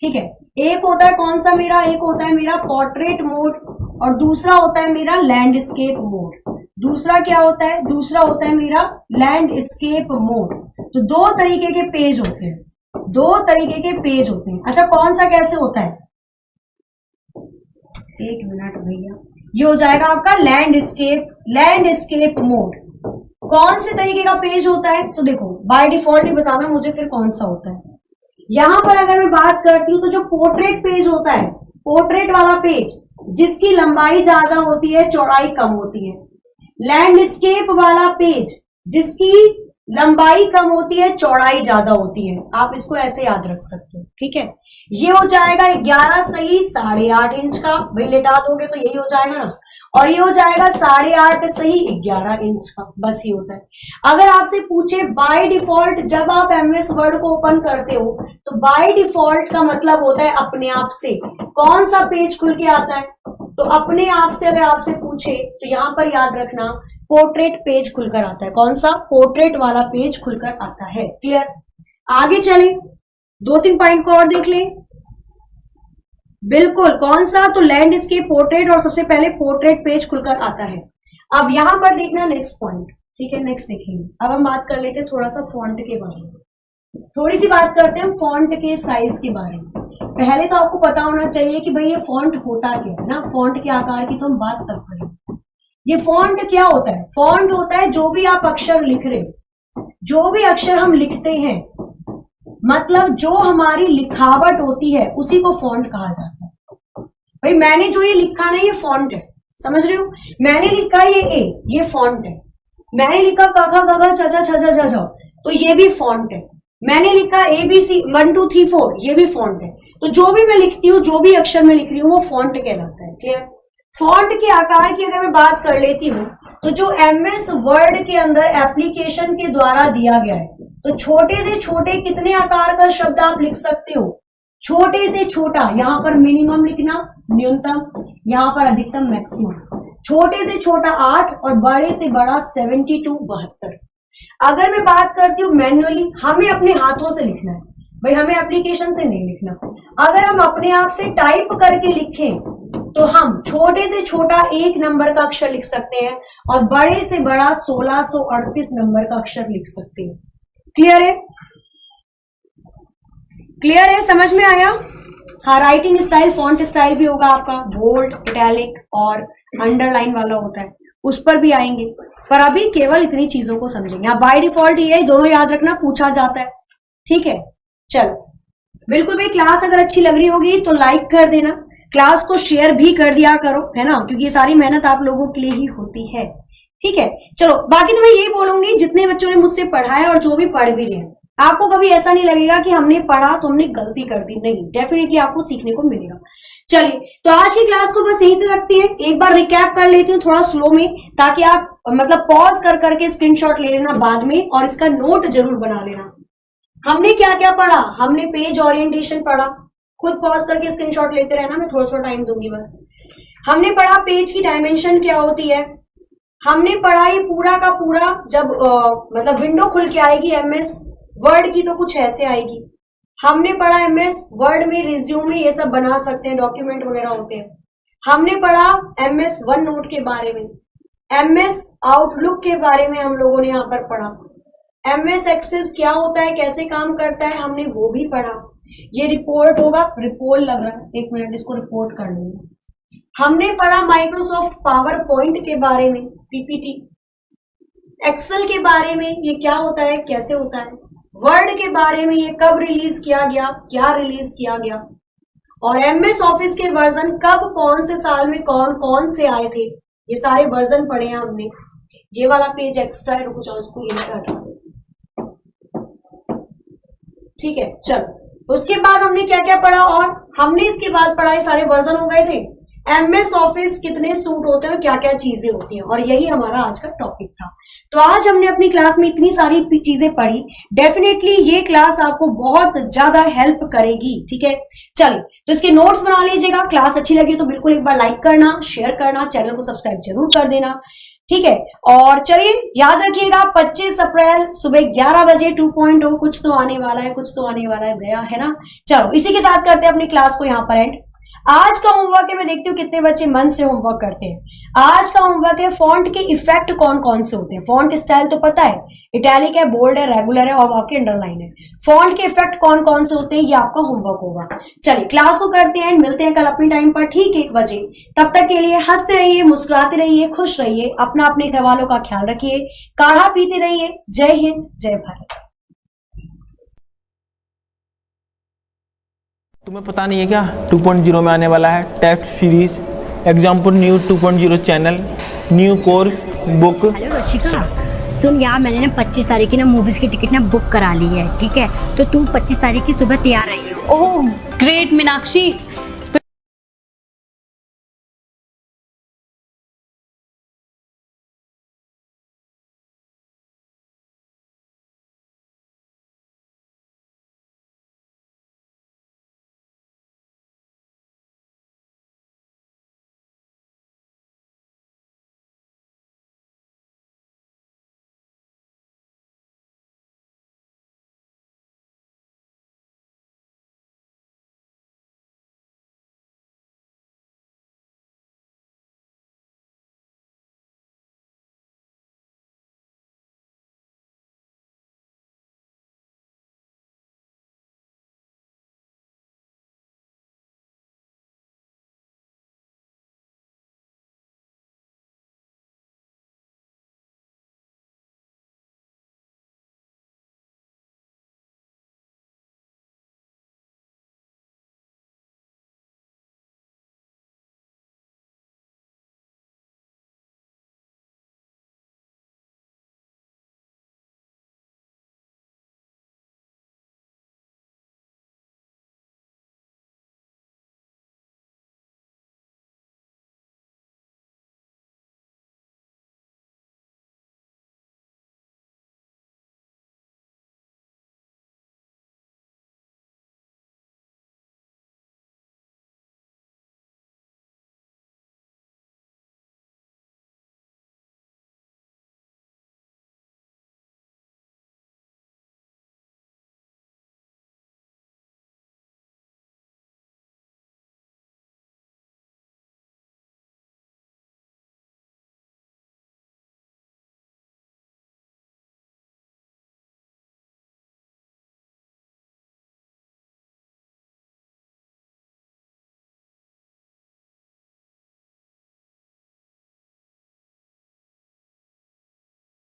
ठीक है। एक होता है कौन सा मेरा, एक होता है मेरा पोर्ट्रेट मोड और दूसरा होता है मेरा लैंडस्केप मोड। दूसरा क्या होता है, दूसरा होता है मेरा लैंडस्केप मोड। तो 2 तरीके के पेज होते हैं, 2 तरीके के पेज होते हैं। अच्छा कौन सा कैसे होता है, 1 मिनट भैया, ये हो जाएगा आपका लैंडस्केप मोड। कौन से तरीके का पेज होता है, तो देखो बाय डिफॉल्ट ही बताना मुझे फिर कौन सा होता है। यहां पर अगर मैं बात करती हूं तो जो पोर्ट्रेट पेज होता है, पोर्ट्रेट वाला पेज जिसकी लंबाई ज्यादा होती है चौड़ाई कम होती है। लैंडस्केप वाला पेज जिसकी लंबाई कम होती है चौड़ाई ज्यादा होती है। आप इसको ऐसे याद रख सकते हो, ठीक है। ये हो जाएगा 11 सही 8.5 इंच का, भाई लेटा दोगे तो यही हो जाएगा ना। और ये हो जाएगा 8.5 सही 11 इंच का, बस ये होता है। अगर आपसे पूछे बाय डिफॉल्ट, जब आप एमएस वर्ड को ओपन करते हो तो बाय डिफॉल्ट का मतलब होता है अपने आप से कौन सा पेज खुल के आता है, तो अपने आप से अगर आपसे पूछे तो यहां पर याद रखना पोर्ट्रेट पेज खुलकर आता है। कौन सा, पोर्ट्रेट वाला पेज खुलकर आता है। क्लियर, आगे चले, 2-3 पॉइंट को और देख लें। बिल्कुल कौन सा, तो लैंडस्केप, पोर्ट्रेट और सबसे पहले पोर्ट्रेट पेज खुलकर आता है। अब यहां पर देखना नेक्स्ट पॉइंट, ठीक है, नेक्स्ट देखेंगे। अब हम बात कर लेते हैं थोड़ा सा फॉन्ट के बारे में, थोड़ी सी बात करते हैं फॉन्ट के साइज के बारे में। पहले तो आपको पता होना चाहिए कि भाई ये फॉन्ट होता क्या है ना, फॉन्ट के आकार की तो हम बात तब करेंगे। ये फॉन्ट क्या होता है, फॉन्ट होता है जो भी आप अक्षर लिख रहे हो, जो भी अक्षर हम लिखते हैं, मतलब जो हमारी लिखावट होती है उसी को फॉन्ट कहा जाता है। भाई मैंने जो ये लिखा ना ये फॉन्ट है, समझ रहे हो। मैंने लिखा ये ए, ये फॉन्ट है। मैंने लिखा क ख ग घ छ छ छ छ छ, तो ये भी फॉन्ट है। मैंने लिखा ABC 1 2 3 4, ये भी फॉन्ट है। तो जो भी मैं लिखती हूँ, जो भी अक्षर मैं लिख रही हूँ वो फॉन्ट कहलाता है। क्लियर। फॉन्ट के आकार की अगर मैं बात कर लेती हूँ तो जो एमएस वर्ड के अंदर एप्लीकेशन के द्वारा दिया गया है, तो छोटे से छोटे कितने आकार का शब्द आप लिख सकते हो, छोटे से छोटा, यहां पर मिनिमम लिखना, न्यूनतम, यहां पर अधिकतम मैक्सिमम। छोटे से छोटा 8 और बड़े से बड़ा 72 72। अगर मैं बात करती हूँ मैन्युअली, हमें अपने हाथों से लिखना है भाई, हमें एप्लीकेशन से नहीं लिखना। अगर हम अपने आप से टाइप करके लिखें तो हम छोटे से छोटा 1 नंबर का अक्षर लिख सकते हैं और बड़े से बड़ा 1638 नंबर का अक्षर लिख सकते हैं। क्लियर है, क्लियर है, समझ में आया। हाँ, राइटिंग स्टाइल, फॉन्ट स्टाइल भी होगा आपका, बोल्ड, इटैलिक और अंडरलाइन वाला होता है, उस पर भी आएंगे। पर अभी केवल इतनी चीजों को समझेंगे। आप बाय डिफॉल्ट ये दोनों याद रखना, पूछा जाता है, ठीक है। चलो बिल्कुल भाई, क्लास अगर अच्छी लग रही होगी तो लाइक कर देना, क्लास को शेयर भी कर दिया करो, है ना, क्योंकि ये सारी मेहनत आप लोगों के लिए ही होती है, ठीक है। चलो बाकी तो मैं यही बोलूंगी, जितने बच्चों ने मुझसे पढ़ा है और जो भी पढ़ भी रहे हैं, आपको कभी ऐसा नहीं लगेगा कि हमने पढ़ा तो हमने गलती कर दी, नहीं, डेफिनेटली आपको सीखने को मिलेगा। चलिए तो आज की क्लास को बस यहीं तक रखते हैं। एक बार रिकैप कर लेती हूँ थोड़ा स्लो में, ताकि आप मतलब पॉज कर करके स्क्रीनशॉट ले लेना बाद में, और इसका नोट जरूर बना लेना। हमने क्या क्या पढ़ा, हमने पेज ओरिएंटेशन पढ़ा, खुद पॉज करके स्क्रीनशॉट लेते रहना, मैं थोड़ा थोड़ा टाइम दूंगी बस। हमने पढ़ा पेज की डायमेंशन क्या होती है, हमने पढ़ा ये पूरा का पूरा, जब मतलब विंडो खुल के आएगी एमएस वर्ड की तो कुछ ऐसे आएगी। हमने पढ़ा एमएस वर्ड में रिज्यूमे ये सब बना सकते हैं, डॉक्यूमेंट वगैरह होते हैं। हमने पढ़ा एमएस वन नोट के बारे में, एमएस आउटलुक के बारे में हम लोगों ने यहाँ पर पढ़ा, एमएस एक्सेस क्या होता है, कैसे काम करता है, हमने वो भी पढ़ा। ये रिपोर्ट होगा, रिपोर्ट लग रहा है, एक मिनट इसको रिपोर्ट कर लूंगी। हमने पढ़ा माइक्रोसॉफ्ट पावर पॉइंट के बारे में, पीपीटी, एक्सेल के बारे में ये क्या होता है, कैसे होता है, वर्ड के बारे में ये कब रिलीज किया गया, क्या रिलीज किया गया, और एमएस ऑफिस के वर्जन कब कौन से साल में कौन कौन से आए थे, ये सारे वर्जन पढ़े हैं हमने। ये वाला पेज एक्स्ट्रा है, रुको जाओ इसको यहीं पे हटा दो, ठीक है। चलो उसके बाद हमने क्या क्या पढ़ा, और हमने इसके बाद पढ़ा, ये सारे वर्जन हो गए थे, एमएस ऑफिस कितने सूट होते हैं और क्या क्या चीजें होती हैं, और यही हमारा आज का टॉपिक था। तो आज हमने अपनी क्लास में इतनी सारी चीजें पढ़ी, डेफिनेटली ये क्लास आपको बहुत ज्यादा हेल्प करेगी, ठीक है। चलिए तो इसके नोट्स बना लीजिएगा, क्लास अच्छी लगी तो बिल्कुल एक बार लाइक करना, शेयर करना, चैनल को सब्सक्राइब जरूर कर देना, ठीक है। और चलिए याद रखिएगा 25 अप्रैल सुबह 11 बजे 2.0 कुछ तो आने वाला है, कुछ तो आने वाला है, दया है ना। चलो इसी के साथ करते हैं अपनी क्लास को यहाँ पर एंड। आज का होमवर्क है, मैं देखती हूँ कितने बच्चे मन से होमवर्क करते हैं। आज का होमवर्क है फॉन्ट के इफेक्ट कौन कौन से होते हैं। फॉन्ट स्टाइल तो पता है, इटैलिक है, बोल्ड है, रेगुलर है और वाकई अंडरलाइन है। फॉन्ट के इफेक्ट कौन कौन से होते हैं ये आपका होमवर्क होगा। चलिए क्लास को करते हैं, मिलते हैं कल अपनी टाइम पर ठीक 1 बजे। तब तक के लिए हंसते रहिए, मुस्कुराते रहिए, खुश रहिए, अपना अपने घर वालों का ख्याल रखिए, काढ़ा पीते रहिए। जय हिंद, जय भारत। तुम्हें पता नहीं है क्या 2.0 में आने वाला है test series, example new 2.0 channel, new course, book. Hello Rashika, सुन यार, मैंने ना 25 तारीख की ना मूवीज की टिकट ना बुक करा ली है, ठीक है। तो तू 25 तारीख की सुबह तैयार रही हो। Oh great Meenakshi,